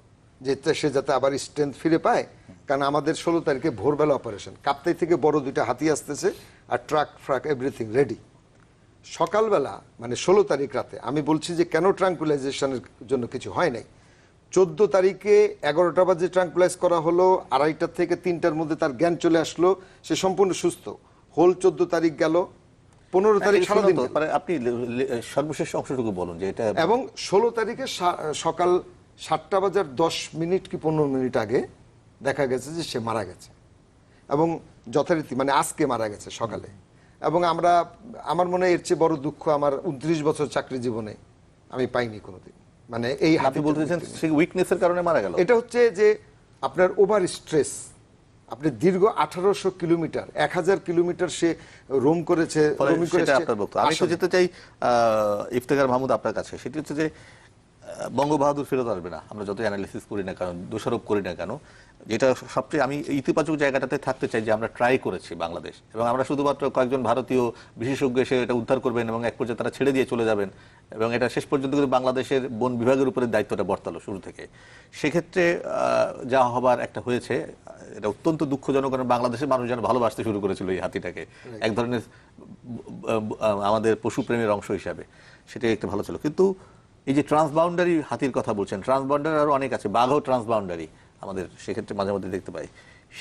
যেটা সে যাতে আবার স্ট্রেংথ ফিরে পায়। কারণ আমাদের 16 তারিখে ভোরবেলা অপারেশন, কাপ্তাই থেকে বড় 2টা হাতি আসতেছে আর ট্রাক ফ্রাক এভরিথিং রেডি। সকালবেলা মানে 16 তারিখ রাতে, আমি বলছি যে কেন ট্রাঙ্কুলাইজেশনের জন্য কিছু হয় নাই। 14 তারিখে 11টা বাজে ট্রাঙ্কুলাইজ করা হলো, 2:30 থেকে 3টার মধ্যে তার জ্ঞান চলে আসলো, সে সম্পূর্ণ সুস্থ। হোল 14 তারিখ গেল, 15 তারিখ সারাদিন। আপনি সর্বশেষ অংশটুকু বলুন যে এটা। এবং 16 তারিখে সকাল 7:10 কি 15 আগে দেখা গেছে যে সে মারা গেছে, এবং যথারীতি মানে আজকে মারা গেছে সকালে। এবং আমার মনে হয় এর চেয়ে বড় দুঃখ আমার 29 বছর চাকরি জীবনে আমি পাইনি কোনোদিন। মানে এই আপনি বলতেছেন সেই উইকনেসের কারণে মারা গেল। এটা হচ্ছে যে আপনার ওভার স্ট্রেস, আপনি দীর্ঘ 1800 কিলোমিটার 1000 কিলোমিটার সে রোম করেছে। আমি তো যেতে চাই ইফতেখার মাহমুদ আপনার কাছে, সেটি হচ্ছে যে বঙ্গবাহাদুর ফেরত আসবে না, আমরা যত অ্যানালিসিস করি না কেন, দোষারোপ করি না কেন, যেটা সবচেয়ে আমি ইতিবাচক জায়গাটাতে থাকতে চাই যে আমরা ট্রাই করেছি বাংলাদেশ, এবং আমরা শুধুমাত্র কয়েকজন ভারতীয় বিশেষজ্ঞ এসে এটা উদ্ধার করবেন এবং এক পর্যায়ে তারা ছেড়ে দিয়ে চলে যাবেন, এবং এটা শেষ পর্যন্ত কিন্তু বাংলাদেশের বন বিভাগের উপরে দায়িত্বটা বর্তালো শুরু থেকে। সেক্ষেত্রে যা হবার একটা হয়েছে, এটা অত্যন্ত দুঃখজনক, কারণ বাংলাদেশের মানুষ যেন ভালোবাসতে শুরু করেছিল এই হাতিটাকে এক ধরনের আমাদের পশুপ্রেমের অংশ হিসাবে, সেটাই একটা ভালো ছিল। কিন্তু এই যে ট্রান্সবাউন্ডারি হাতির কথা বলছেন, ট্রান্সবাউন্ডারি আরো অনেক আছে, বাঘও ট্রান্সবাউন্ডারি আমাদের সেক্ষেত্রে মাঝে মধ্যে দেখতে পাই।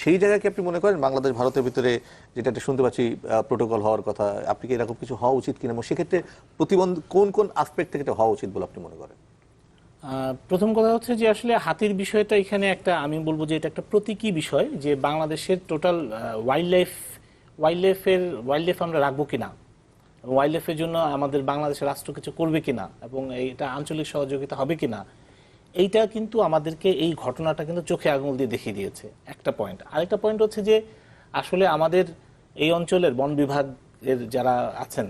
সেই জায়গায় কি আপনি মনে করেন বাংলাদেশ ভারতের ভিতরে যেটা শুনতে পাচ্ছি প্রোটোকল হওয়ার কথা, আপনি কি এরকম কিছু হওয়া উচিত কিনা, এবং সেক্ষেত্রে প্রতিবন্ধ কোন কোন আসপেক্ট থেকে এটা হওয়া উচিত বলে আপনি মনে করেন? প্রথম কথা হচ্ছে যে আসলে হাতির বিষয়টা এখানে একটা, আমি বলবো যে এটা একটা প্রতীকী বিষয়, যে বাংলাদেশের টোটাল ওয়াইল্ড লাইফ আমরা রাখবো কিনা, ওয়াইল্ড লাইফের জন্য আমাদের বাংলাদেশের রাষ্ট্র কিছু করবে কিনা, এবং এটা আঞ্চলিক সহযোগিতা হবে কিনা, এইটা কিন্তু আমাদেরকে এই ঘটনাটা কিন্তু চোখে আঙুল দিয়ে দেখিয়ে দিয়েছে, একটা পয়েন্ট। আরেকটা পয়েন্ট হচ্ছে যে আসলে আমাদের এই অঞ্চলের বন বিভাগের যারা আছেন,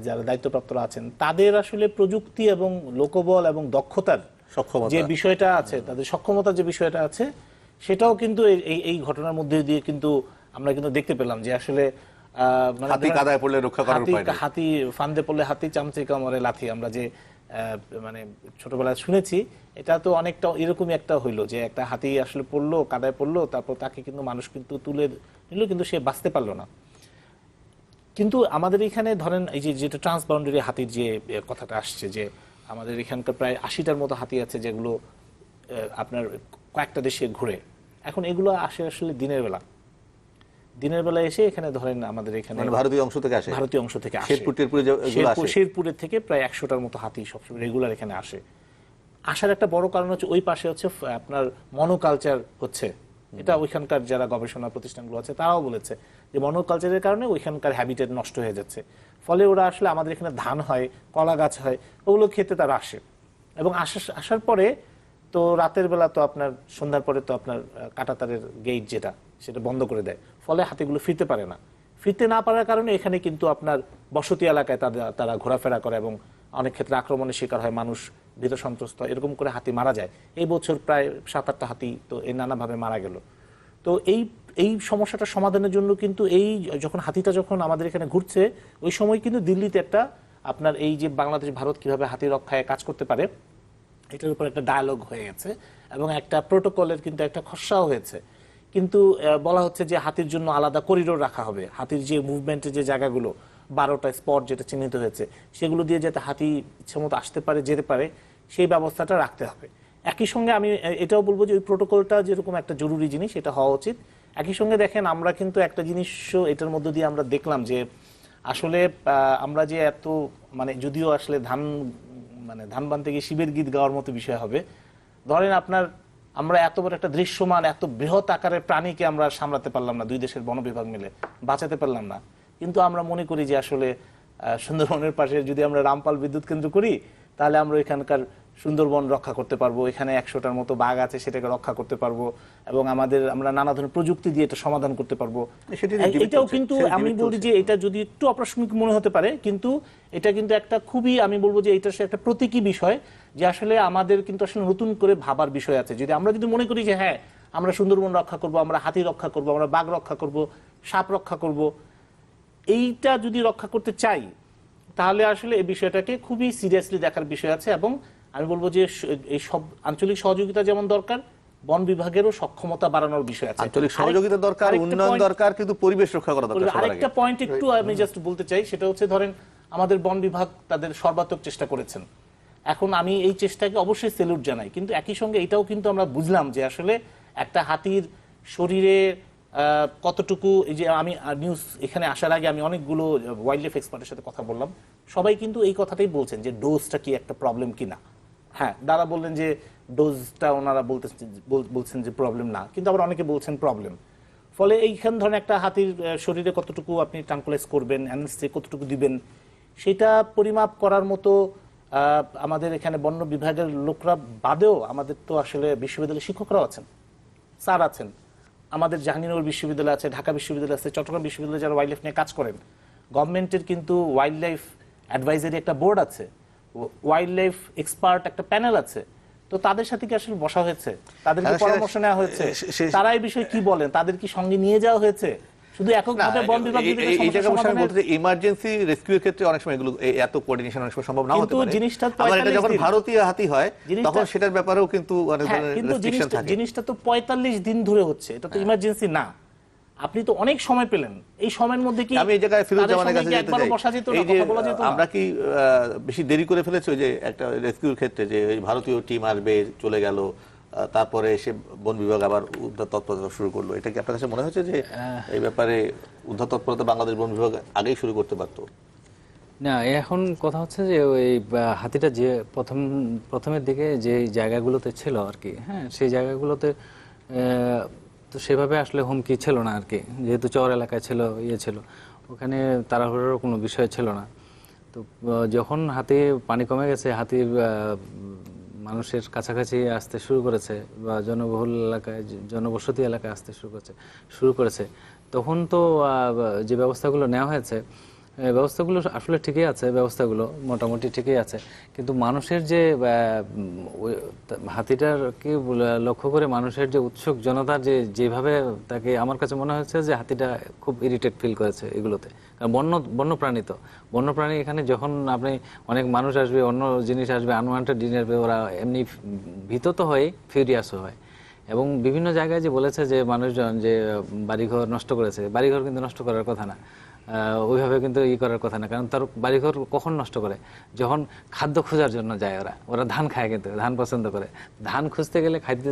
যারা দায়িত্বপ্রাপ্তরা আছেন, তাদের আসলে প্রযুক্তি এবং লোকবল এবং দক্ষতার যে বিষয়টা আছে, তাদের সক্ষমতার যে বিষয়টা আছে, সেটাও কিন্তু এই ঘটনার মধ্যে দিয়ে কিন্তু আমরা কিন্তু দেখতে পেলাম যে আসলে হাতি কাদায় পড়লে রক্ষা করার উপায় নেই, হাতি ফান্দে পড়লে হাতি চামচে কামড়ে লাথি, আমরা যে মানে ছোটবেলায় শুনেছি, এটা তো অনেকটা এরকমই একটা হইলো যে একটা হাতি আসলে পড়লো, কাদায় পড়লো, তারপর তাকে কিন্তু মানুষ কিন্তু তুলে নিল, কিন্তু সে বাঁচতে পারলো না। কিন্তু আমাদের এখানে ধরেন এই যে যেটা ট্রান্সবাউন্ডারি হাতির যে কথাটা আসছে, যে আমাদের এখানকার প্রায় 80টার মতো হাতি আছে যেগুলো আপনার কয়েকটা দেশে ঘুরে। এখন এগুলো আসে আসলে দিনের বেলা এসে এখানে ধরেন আমাদের এখানে ভারতীয় অংশ থেকে আসে, শেরপুরের থেকে প্রায় 100টার মতো হাতি সবসময় রেগুলার এখানে আসে। আসার একটা বড় কারণ হচ্ছে ওই পাশে হচ্ছে আপনার মনোকালচার হচ্ছে, এটা ওইখানকার যারা গবেষণা প্রতিষ্ঠানগুলো আছে তারাও বলেছে যে মনোকালচারের কারণে ওইখানকার হ্যাবিটেট নষ্ট হয়ে যাচ্ছে, ফলে ওরা আসলে আমাদের এখানে ধান হয়, কলা গাছ হয়, ওগুলো খেতে তারা আসে, এবং আসার পরে তো রাতের বেলা তো আপনার সন্ধ্যার পরে তো আপনার কাঁটাতারের গেট যেটা, সেটা বন্ধ করে দেয়, ফলে হাতিগুলো ফিরতে পারে না। ফিরতে না পারার কারণে এখানে কিন্তু আপনার বসতি এলাকায় তারা ঘোরাফেরা করে, এবং অনেক ক্ষেত্রে আক্রমণের শিকার হয় মানুষ, ভীত সন্ত্রস্ত, এরকম করে হাতি মারা যায়। এই বছর প্রায় 7-8টা হাতি তো নানাভাবে মারা গেল। তো এই সমস্যাটা সমাধানের জন্য কিন্তু এই যখন হাতিটা যখন আমাদের এখানে ঘুরছে ওই সময় কিন্তু দিল্লিতে একটা আপনার এই যে বাংলাদেশ ভারত কিভাবে হাতি রক্ষায় কাজ করতে পারে এটার উপর একটা ডায়ালগ হয়ে গেছে এবং একটা প্রোটোকলের কিন্তু একটা খসড়াও হয়েছে। কিন্তু বলা হচ্ছে যে হাতির জন্য আলাদা করিডোর রাখা হবে, হাতির যে মুভমেন্টের যে জায়গাগুলো 12টা স্পট যেটা চিহ্নিত হয়েছে সেগুলো দিয়ে যাতে হাতি ইচ্ছামতো আসতে পারে যেতে পারে সেই ব্যবস্থাটা রাখতে হবে। একই সঙ্গে আমি এটাও বলবো যে ওই প্রোটোকলটা যেরকম একটা জরুরি জিনিস এটা হওয়া উচিত। একই সঙ্গে দেখেন আমরা কিন্তু একটা জিনিস এটার মধ্য দিয়ে আমরা দেখলাম যে আসলে আমরা যে এত মানে যদিও আসলে ধান বানতে গিয়ে শিবের গীত গাওয়ার মতো বিষয় হবে, ধরেন আমরা এত বড় একটা দৃশ্যমান এত বৃহৎ আকারের প্রাণীকে আমরা সামলাতে পারলাম না, দুই দেশের বন বিভাগ মিলে বাঁচাতে পারলাম না, কিন্তু আমরা মনে করি যে আসলে সুন্দরবনের পাশে যদি আমরা রামপাল বিদ্যুৎ কেন্দ্র করি তাহলে আমরা এখানকার সুন্দরবন রক্ষা করতে পারবো, এখানে 100টার মতো বাঘ আছে সেটাকে রক্ষা করতে পারবো এবং আমরা নানা ধরনের প্রযুক্তি দিয়ে এটা সমাধান করতে পারবো। এটাও কিন্তু আমি বলি যে এটা যদি একটু অপ্রাসঙ্গিক মনে হতে পারে কিন্তু এটা কিন্তু একটা খুবই আমি বলবো যে এটা একটা প্রতীকী বিষয় যে আসলে আমাদের কিন্তু আসলে নতুন করে ভাবার বিষয় আছে। আমরা যদি মনে করি যে হ্যাঁ আমরা সুন্দরবন রক্ষা করব, আমরা হাতি রক্ষা করব, আমরা বাঘ রক্ষা করব, সাপ রক্ষা করব, এইটা যদি রক্ষা করতে চাই তাহলে আসলে এই বিষয়টাকে খুবই সিরিয়াসলি দেখার বিষয় আছে এবং আমি বলবো যে এই সব আঞ্চলিক সহযোগিতা যেমন দরকার বন বিভাগেরও সক্ষমতা বাড়ানোর বিষয় আছে। আঞ্চলিক সহযোগিতা দরকার, উন্নয়ন দরকার, কিন্তু পরিবেশ রক্ষা করা দরকার। আরেকটা পয়েন্ট একটু আমি জাস্ট বলতে চাই সেটা হচ্ছে ধরেন আমাদের বন বিভাগ তাদের সর্বাত্মক চেষ্টা করেছেন, এখন আমি এই চেষ্টাকে অবশ্যই সেলুট জানাই, কিন্তু একই সঙ্গে এটাও কিন্তু আমরা বুঝলাম যে আসলে একটা হাতির শরীরে কতটুকু এই যে আমি নিউজ এখানে আসার আগে আমি অনেকগুলো ওয়াইল্ড লাইফ এক্সপার্টের সাথে কথা বললাম, সবাই কিন্তু এই কথাটাই বলছেন যে ডোজটা কি একটা প্রবলেম কিনা। হ্যাঁ দাদা বললেন যে ডোজটা ওনারা বলছেন যে প্রবলেম না, কিন্তু আবার অনেকে বলছেন প্রবলেম। ফলে এইখান ধরেন একটা হাতির শরীরে কতটুকু আপনি ট্রাঙ্কুলাইজ করবেন, অ্যানেস্থেসিয়া কতটুকু দিবেন সেটা পরিমাপ করার মতো আমাদের এখানে বন বিভাগের লোকরা বাদেও আমাদের তো আসলে বিশ্ববিদ্যালয়ের শিক্ষকরাও আছেন, স্যার আছেন, আমাদের জাহাঙ্গীরনগর বিশ্ববিদ্যালয় আছে, ঢাকা বিশ্ববিদ্যালয় আছে, চট্টগ্রাম বিশ্ববিদ্যালয়ে যারা ওয়াইল্ড লাইফ নিয়ে কাজ করেন, গভর্নমেন্টের কিন্তু ওয়াইল্ড লাইফ অ্যাডভাইজারি একটা বোর্ড আছে, ওয়াইল্ড লাইফ এক্সপার্ট একটা প্যানেল আছে, তো তাদের সাথে কি আসলে বসা হয়েছে, তাদেরকে পরামর্শ নেওয়া হয়েছে, তারা এই বিষয়ে কি বলেন, তাদের কি সঙ্গে নিয়ে যাওয়া হয়েছে? শুধু এককভাবে বন বিভাগ এই জায়গায় বসে আমি বলতে ইমার্জেন্সি রেস্কিউর ক্ষেত্রে অনেক সময় এগুলো এত কোঅর্ডিনেশন অনেক সময় সম্ভব না হতে পারে, জিনিসটা আবার এটা যখন ভারতীয় হাতি হয় তখন সেটার ব্যাপারেও কিন্তু অনেক ধরনের রেস্ট্রিকশন থাকে। জিনিসটা তো 45 দিন ধরে হচ্ছে, এটা তো ইমার্জেন্সি না, আপনি তো অনেক সময় পেলেন, এই সময়ের মধ্যে কি আমি এই জায়গায় ফিরোজ জামানের কাছে যেতে চাই, এই যে আমরা কি বেশি দেরি করে ফেলেছি ওই যে একটা রেস্কিউর ক্ষেত্রে যে ভারতীয় টিম আসবে চলে গেল, তারপরে এসে বন বিভাগ আবার উদ্ধার তৎপরতা শুরু করলো, এটা কি আপনার কাছে মনে হচ্ছে যে এই ব্যাপারে উদ্ধার তৎপরতা বাংলাদেশ বন বিভাগ আগেই শুরু করতে পারতো? না, এখন কথা হচ্ছে যে ওই হাতিটা যে প্রথমের দিকে যে জায়গাগুলোতে ছিল আর কি, হ্যাঁ সেই জায়গাগুলোতে তো সেভাবে আসলে হুমকি ছিল না আর কি, যেহেতু চর এলাকায় ছিল ছিল ওখানে তাড়াহুড়োর কোনো বিষয় ছিল না। তো যখন হাতি পানি কমে গেছে, হাতির মানুষের কাছাকাছি আসতে শুরু করেছে বা জনবহুল এলাকায় জনবসতি এলাকায় আসতে শুরু করেছে তখন তো যে ব্যবস্থাগুলো নেওয়া হয়েছে ব্যবস্থাগুলো আসলে ঠিকই আছে, ব্যবস্থাগুলো মোটামুটি ঠিকই আছে, কিন্তু মানুষের যে হাতিটাকে লক্ষ্য করে মানুষের যে উৎসুক জনতার যেভাবে তাকে, আমার কাছে মনে হচ্ছে যে হাতিটা খুব ইরিটেট ফিল করেছে এগুলোতে, কারণ বন্যপ্রাণী এখানে যখন আপনি অনেক মানুষ আসবে, অন্য জিনিস আসবে, আনওয়ান্টেড জিনিস আসবে, ওরা এমনি ভীত তো হয়, ফিউরিয়াসও হয়। এবং বিভিন্ন জায়গায় যে বলেছে যে মানুষজন যে বাড়িঘর নষ্ট করেছে, বাড়িঘর কিন্তু নষ্ট করার কথা না, ওইভাবে কিন্তু করার কথা না, কারণ তার বাড়িঘর কখন নষ্ট করে, যখন খাদ্য খোঁজার জন্য যায়, ওরা ধান খায়, কিন্তু ধান পছন্দ করে, ধান খুঁজতে গেলে খাদ্য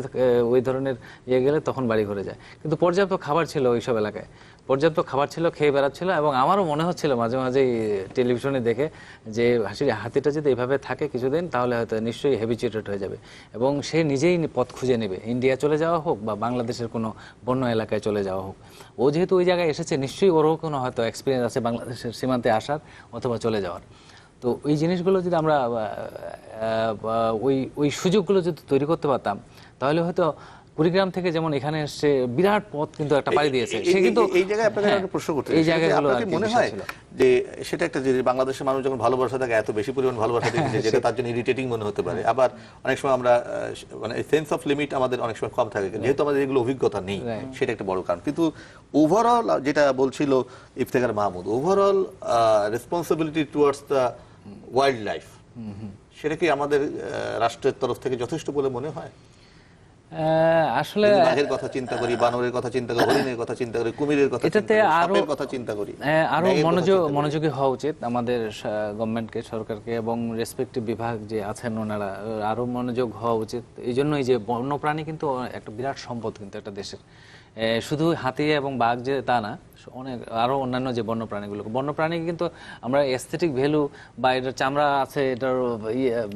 ওই ধরনের গেলে তখন বাড়ি ঘরে যায়। কিন্তু পর্যাপ্ত খাবার ছিল ওইসব এলাকায়, পর্যাপ্ত খাবার ছিল, খেয়ে বেড়াচ্ছিল, এবং আমারও মনে হচ্ছিল মাঝে মাঝে টেলিভিশনে দেখে যে হাতিটা যদি এইভাবে থাকে কিছুদিন তাহলে হয়তো নিশ্চয়ই হ্যাবিচুয়েটেড হয়ে যাবে এবং সে নিজেই পথ খুঁজে নেবে, ইন্ডিয়া চলে যাওয়া হোক বা বাংলাদেশের কোনো বন্য এলাকায় চলে যাওয়া হোক। ও যেহেতু ওই জায়গায় এসেছে নিশ্চয়ই ওরও কোনো হয়তো এক্সপিরিয়েন্স আছে বাংলাদেশের সীমান্তে আসার অথবা চলে যাওয়ার। তো ওই জিনিসগুলো যদি আমরা ওই সুযোগগুলো যদি তৈরি করতে পারতাম তাহলে হয়তো কুড়িগ্রাম থেকে যেমন এখানে এসে বিরাট পথ কিন্তু একটা পাড়ি দিয়েছে, সে কিন্তু এই জায়গায় আপনাকে একটা প্রশ্ন করতে এই জায়গাগুলো আর কি মনে বিষয় হয় ছিল। যে সেটা একটা যে বাংলাদেশের মানুষ যখন ভালোবাসা থাকে এত বেশি পরিমাণ ভালোবাসা দেখেছে যেটা তার জন্য ইরিটেটিং মনে হতে পারে, আবার অনেক সময় আমরা মানে সেন্স অফ লিমিট আমাদের অনেক সময় কম থাকে যেহেতু আমাদের এগুলো অভিজ্ঞতা নেই, সেটা একটা বড় কারণ। কিন্তু ওভারঅল যেটা বলছিল Iftekhar Mahmud, overall responsibility towards the wild life, সেটা কি আমাদের রাষ্ট্রের তরফ থেকে যথেষ্ট বলে মনে হয়? আসলে বাঘের কথা চিন্তা করি, বানরের কথা চিন্তা করি, হরিণের কথা চিন্তা করি, কুমিরের কথা চিন্তা এটাতে করি, আরো সাপের কথা চিন্তা করি, আরো ব্যাঙের কথা চিন্তা করি। মনোযোগী হওয়া উচিত আমাদের গভর্নমেন্টকে, সরকারকে এবং রেসপেক্টিভ বিভাগ যে আছেন ওনারা আরো মনোযোগ হওয়া উচিত। এই জন্যই যে বন্যপ্রাণী কিন্তু একটা বিরাট সম্পদ কিন্তু একটা দেশের, শুধু হাতি এবং বাঘ যে তা না, অনেক আরো অন্যান্য যে বন্যপ্রাণী কিন্তু আমরা এস্থেটিক ভ্যালু বা এটার চামড়া আছে, এটার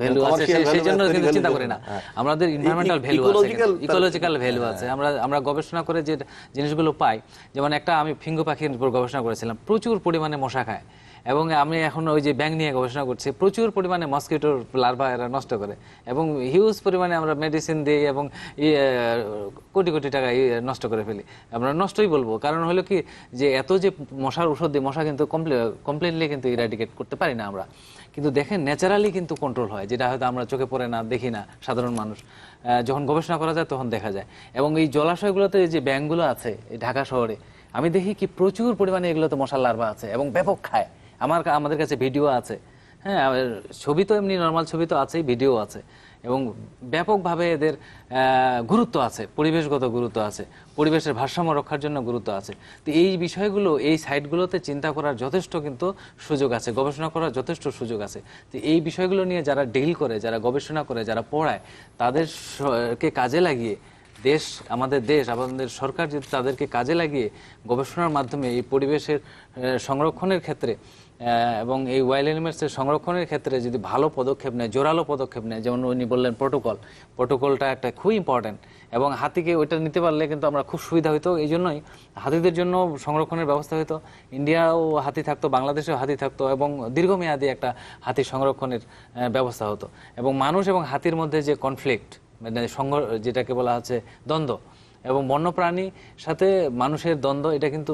ভ্যালু আছে সেই জন্য কিন্তু চিন্তা করি না। আমাদের এনভায়রনমেন্টাল ভ্যালু আছে, ইকোলজিক্যাল ভ্যালু আছে। আমরা গবেষণা করে যে জিনিসগুলো পাই, যেমন একটা আমি ফিঙ্গো পাখির উপর গবেষণা করেছিলাম, প্রচুর পরিমাণে মশা খায়, এবং আমি এখন ওই যে ব্যাঙ নিয়ে গবেষণা করছি, প্রচুর পরিমাণে মসকিটোর লার্ভা এরা নষ্ট করে, এবং হিউজ পরিমাণে আমরা মেডিসিন দিই এবং কোটি কোটি টাকা নষ্ট করে ফেলি। আমরা নষ্টই বলবো, কারণ হলো কি যে এত যে মশার ঔষধ দিই, মশা কিন্তু কমপ্লিটলি কিন্তু ইরাডিকেট করতে পারি না আমরা, কিন্তু দেখেন ন্যাচারালি কিন্তু কন্ট্রোল হয়, যেটা হয়তো আমরা চোখে পড়ে না, দেখি না সাধারণ মানুষ। যখন গবেষণা করা যায় তখন দেখা যায়। এবং এই জলাশয়গুলোতে যে ব্যাঙগুলো আছে এই ঢাকা শহরে, আমি দেখি কি প্রচুর পরিমাণে এগুলোতে মশার লার্ভা আছে এবং ব্যাপক খায়। আমাদের কাছে ভিডিও আছে, হ্যাঁ, ছবি তো এমনি নর্মাল ছবি তো আছেই, ভিডিও আছে, এবং ব্যাপকভাবে এদের গুরুত্ব আছে, পরিবেশগত গুরুত্ব আছে, পরিবেশের ভারসাম্য রক্ষার জন্য গুরুত্ব আছে। তো এই বিষয়গুলো এই সাইটগুলোতে চিন্তা করার যথেষ্ট কিন্তু সুযোগ আছে, গবেষণা করার যথেষ্ট সুযোগ আছে। তো এই বিষয়গুলো নিয়ে যারা ডিল করে, যারা গবেষণা করে, যারা পড়ায়, তাদেরকে কাজে লাগিয়ে আমাদের সরকার যদি তাদেরকে কাজে লাগিয়ে গবেষণার মাধ্যমে এই পরিবেশের সংরক্ষণের ক্ষেত্রে এবং এই ওয়াইল্ড অ্যানিমেলসের সংরক্ষণের ক্ষেত্রে যদি ভালো পদক্ষেপ নেয়, জোরালো পদক্ষেপ নেয়, যেমন উনি বললেন প্রোটোকলটা একটা খুবই ইম্পর্টেন্ট, এবং হাতিকে ওইটা নিতে পারলে কিন্তু আমরা খুব সুবিধা হইতো। এই জন্যই হাতিদের জন্য সংরক্ষণের ব্যবস্থা হইতো, ইন্ডিয়াও হাতি থাকতো, বাংলাদেশেও হাতি থাকতো, এবং দীর্ঘমেয়াদী একটা হাতি সংরক্ষণের ব্যবস্থা হতো। এবং মানুষ এবং হাতির মধ্যে যে কনফ্লিক্ট, মানে যেটাকে বলা হচ্ছে দ্বন্দ্ব, এবং বন্যপ্রাণীর সাথে মানুষের দ্বন্দ্ব, এটা কিন্তু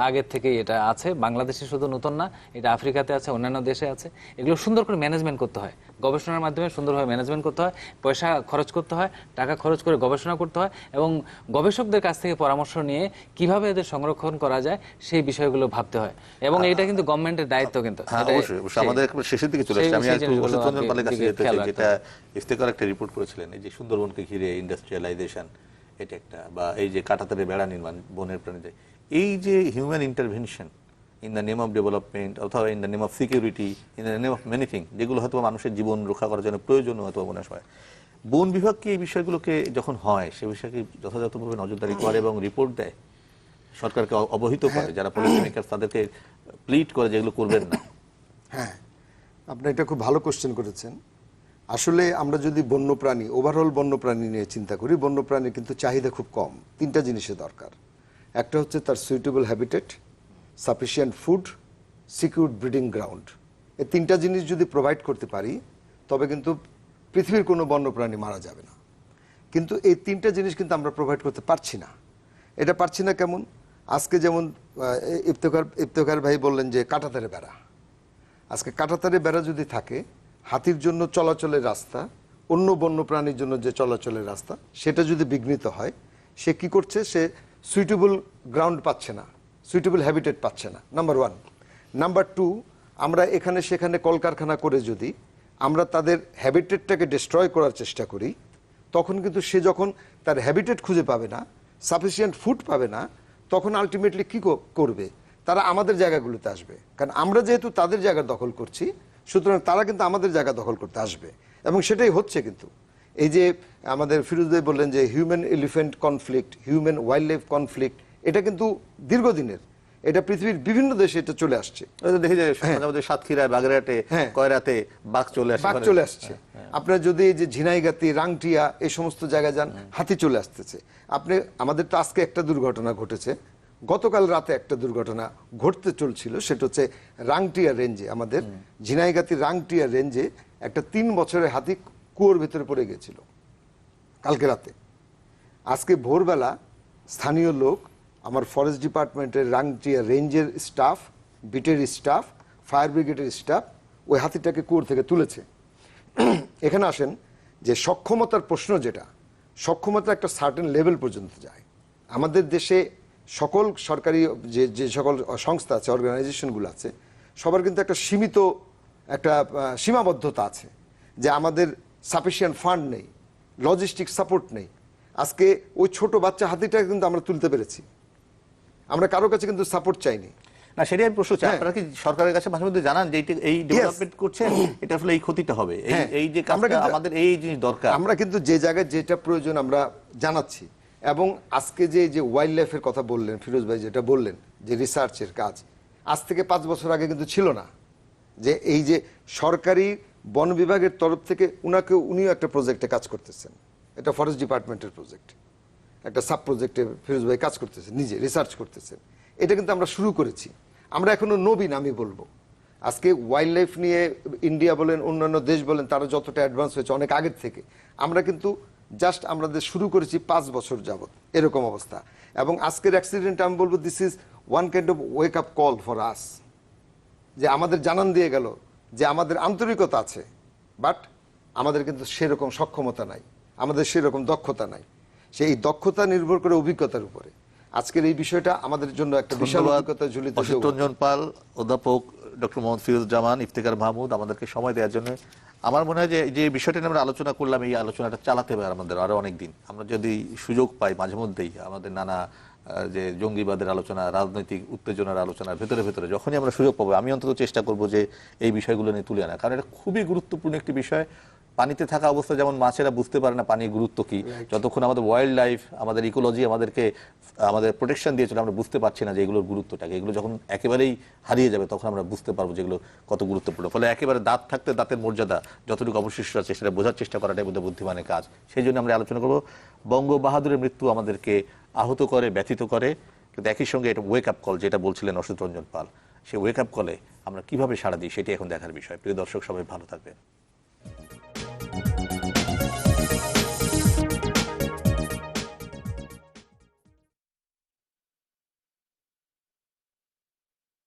আগের থেকেই এটা আছে। বাংলাদেশে শুধু নতুন না, এটা আফ্রিকাতে আছে, অন্যান্য দেশে আছে। এগুলো সুন্দর করে ম্যানেজমেন্ট করতে হয়, গবেষণার মাধ্যমে সুন্দরভাবে ম্যানেজমেন্ট করতে হয়, পয়সা খরচ করতে হয়, টাকা খরচ করে গবেষণা করতে হয়, এবং গবেষকদের কাছ থেকে পরামর্শ নিয়ে কিভাবে এদের সংরক্ষণ করা যায় সেই বিষয়গুলো ভাবতে হয়। এবং এটা কিন্তু গভর্নমেন্টের দায়িত্ব। কিন্তু অবশ্যই আমাদের শেষের দিকে চলে আসছে। আমি একটু ওষুধ রঞ্জন পালের কাছে যেতে চাই, যেটা ইফতেখার একটা রিপোর্ট করেছিলেন, এই যে সুন্দরবনকে ঘিরে ইন্ডাস্ট্রিয়ালাইজেশন, এটা একটা, বা এই যে কাঁটাতারে বেড়া নির্মাণ বনের প্রাণীদের, এই যে human intervention in the name of development অথবা in the name of security, in the name of many thing, যেগুলো হয়তো মানুষের জীবন রক্ষা করার জন্য প্রয়োজন হয়তো মনে হয়, বন বিভাগ কি এই বিষয়গুলোকে যখন হয় সে বিষয়কে যথাযথভাবে নজরদারি করে এবং রিপোর্ট দেয়, সরকারকে অবহিত করে, যারা পলিসি মেকার তাদেরকে প্লিট করে যেগুলো করবেন না? হ্যাঁ, আপনি এটা খুব ভালো কোশ্চেন করেছেন। আসলে আমরা যদি বন্যপ্রাণী, ওভারঅল বন্যপ্রাণী নিয়ে চিন্তা করি, বন্যপ্রাণীর কিন্তু চাহিদা খুব কম। তিনটা জিনিসের দরকার। একটা হচ্ছে তার suitable habitat, sufficient food, secure breeding ground. এই তিনটা জিনিস যদি প্রোভাইড করতে পারি তবে কিন্তু পৃথিবীর কোনো বন্যপ্রাণী মারা যাবে না। কিন্তু এই তিনটা জিনিস কিন্তু আমরা প্রোভাইড করতে পারছি না। এটা পারছি না কেমন? আজকে যেমন ইফতেখার ভাই বললেন যে কাঁটাতারে বেড়া, আজকে কাঁটাতারে বেড়া যদি থাকে, হাতির জন্য চলাচলের রাস্তা, অন্য বন্যপ্রাণীর জন্য যে চলাচলের রাস্তা, সেটা যদি বিঘ্নিত হয়, সে কি করছে? সে সুইটেবল গ্রাউন্ড পাচ্ছে না, সুইটেবল হ্যাবিটেট পাচ্ছে না, নাম্বার ওয়ান। নাম্বার টু, আমরা এখানে সেখানে কলকারখানা করে যদি আমরা তাদের হ্যাবিটেটটাকে ডিস্ট্রয় করার চেষ্টা করি, তখন কিন্তু সে যখন তার হ্যাবিটেট খুঁজে পাবে না, সাফিসিয়েন্ট ফুড পাবে না, তখন আলটিমেটলি কি করবে? তারা আমাদের জায়গাগুলোতে আসবে, কারণ আমরা যেহেতু তাদের জায়গা দখল করছি, সুতরাং তারা কিন্তু আমাদের জায়গা দখল করতে আসবে। এবং সেটাই হচ্ছে। কিন্তু এই যে আমাদের ফিরোজ ভাই বললেন যে human elephant conflict, human wild life conflict, এটা কিন্তু দীর্ঘদিনের, এটা পৃথিবীর বিভিন্ন দেশে এটা চলে আসছে। দেখি যে আমাদের সাতক্ষীরায়, বাগেরহাটে, কয়রাতে বাঘ চলে আসছে। আপনার যদি এই যে ঝিনাইগাতি, রাংটিয়া, এই সমস্ত জায়গায় যান, হাতি চলে আসতেছে। আপনি আমাদের তো আজকে একটা দুর্ঘটনা ঘটেছে, গতকাল রাতে একটা দুর্ঘটনা ঘটতে চলছিল, সেটা হচ্ছে রাংটিয়া রেঞ্জে, আমাদের ঝিনাইগাতির রাংটিয়া রেঞ্জে একটা 3 বছরের হাতি কুয়োর ভিতরে পড়ে গেছিল কালকে রাতে। আজকে ভোরবেলা স্থানীয় লোক, আমার ফরেস্ট ডিপার্টমেন্টের রাংচিয়া রেঞ্জের স্টাফ, বিটের স্টাফ, ফায়ার ব্রিগেডের স্টাফ ওই হাতিটাকে কুয়োর থেকে তুলেছে। এখানে আসেন যে সক্ষমতার প্রশ্ন, যেটা সক্ষমতা একটা সার্টেন লেভেল পর্যন্ত যায়। আমাদের দেশে সকল সরকারি যে সকল সংস্থা আছে, অর্গানাইজেশনগুলো আছে, সবার কিন্তু একটা সীমিত একটা সীমাবদ্ধতা আছে, যে আমাদের সাফিসিয়েন্ট ফান্ড নেই, লজিস্টিক সাপোর্ট নেই। আজকে ওই ছোট বাচ্চা হাতিটাকে কিন্তু আমরা তুলতে পেরেছি, আমরা কারো কাছে কিন্তু সাপোর্ট চাইনি। না, সেটাই আমি প্রশ্ন চাই, হ্যাঁ। আপনারা কি সরকারের কাছে মাঝে মধ্যে জানান যে এই ডেভেলপমেন্ট করছেন, এটা আসলে এই ক্ষতিটা হবে, হ্যাঁ। এই যে আমরা কাজটা কিন্তু- আমাদের এই জিনিস দরকার? আমরা কিন্তু যে জায়গায় যেটা প্রয়োজন আমরা জানাচ্ছি। এবং আজকে যে ওয়াইল্ড লাইফের কথা বললেন ফিরোজ ভাই, যেটা বললেন যে রিসার্চের কাজ, আজ থেকে 5 বছর আগে কিন্তু ছিল না। যে এই যে সরকারি বন বিভাগের তরফ থেকে উনিও একটা প্রজেক্টে কাজ করতেছেন, এটা ফরেস্ট ডিপার্টমেন্টের প্রজেক্ট, একটা সাব প্রজেক্টে ফিরোজ ভাই কাজ করতেছেন, নিজে রিসার্চ করতেছেন। এটা কিন্তু আমরা শুরু করেছি, আমরা এখনো নবীন আমি বলবো। আজকে ওয়াইল্ড লাইফ নিয়ে ইন্ডিয়া বলেন, অন্যান্য দেশ বলেন, তারা যতটা অ্যাডভান্স হয়েছে অনেক আগের থেকে, আমরা কিন্তু জাস্ট আমাদের শুরু করেছি 5 বছর যাবত, এরকম অবস্থা। এবং আজকের অ্যাক্সিডেন্ট আমি বলবো this is one kind of wake up call for us, যে আমাদের জানান দিয়ে গেল যে আমাদের আন্তরিকতা আছে, বাট আমাদের কিন্তু সেরকম সক্ষমতা নাই, আমাদের সেরকম দক্ষতা নাই। সেই দক্ষতা নির্ভর করে অভিজ্ঞতার উপরে। আজকের এই বিষয়টা আমাদের জন্য একটা বিশাল অভিজ্ঞতা ঝুলিত। অসিত রঞ্জন পাল, অধ্যাপক ডক্টর মোহাম্মদ ফিরোজজামান, ইফতেখার মাহমুদ, আমাদেরকে সময় দেওয়ার জন্য। আমার মনে হয় যে বিষয়টা নিয়ে আমরা আলোচনা করলাম, এই আলোচনাটা চালাতে হবে আমাদের আরো অনেক দিন। আমরা যদি সুযোগ পাই মাঝে মধ্যেই আমাদের নানা যে জঙ্গিবাদের আলোচনা, রাজনৈতিক উত্তেজনার আলোচনার ভেতরে ভেতরে যখনই আমরা সুযোগ পাবো, আমি অন্তত চেষ্টা করব যে এই বিষয়গুলো নিয়ে তুলে আনা, কারণ এটা খুবই গুরুত্বপূর্ণ একটি বিষয়। পানিতে থাকা অবস্থা যেমন মাছেরা বুঝতে পারে না পানির গুরুত্ব কি, যতক্ষণ আমাদের ওয়াইল্ড লাইফ, আমাদের ইকোলজি আমাদেরকে আমাদের প্রোটেকশন দিয়েছিল, আমরা বুঝতে পারছি না যে এগুলোর গুরুত্বটাকে। এগুলো যখন একেবারেই হারিয়ে যাবে তখন আমরা বুঝতে পারবো যেগুলো কত গুরুত্বপূর্ণ। ফলে একেবারে দাঁত থাকতে দাঁতের মর্যাদা যতটুকু অবশিষ্ট আছে সেটা বোঝার চেষ্টা করাটাই বোধহয় বুদ্ধিমানের কাজ। সেই জন্য আমরা আলোচনা করবো বঙ্গ বাহাদুরের মৃত্যু আমাদেরকে আহত করে, ব্যথিত করে, কিন্তু একই সঙ্গে এটা ওয়েক আপ কল, যেটা বলছিলেন অসিত রঞ্জন পাল, সেই ওয়েক আপ কলে আমরা কিভাবে সাড়া দিই সেটি এখন দেখার বিষয়। প্রিয় দর্শক, সবাই ভালো থাকবেন।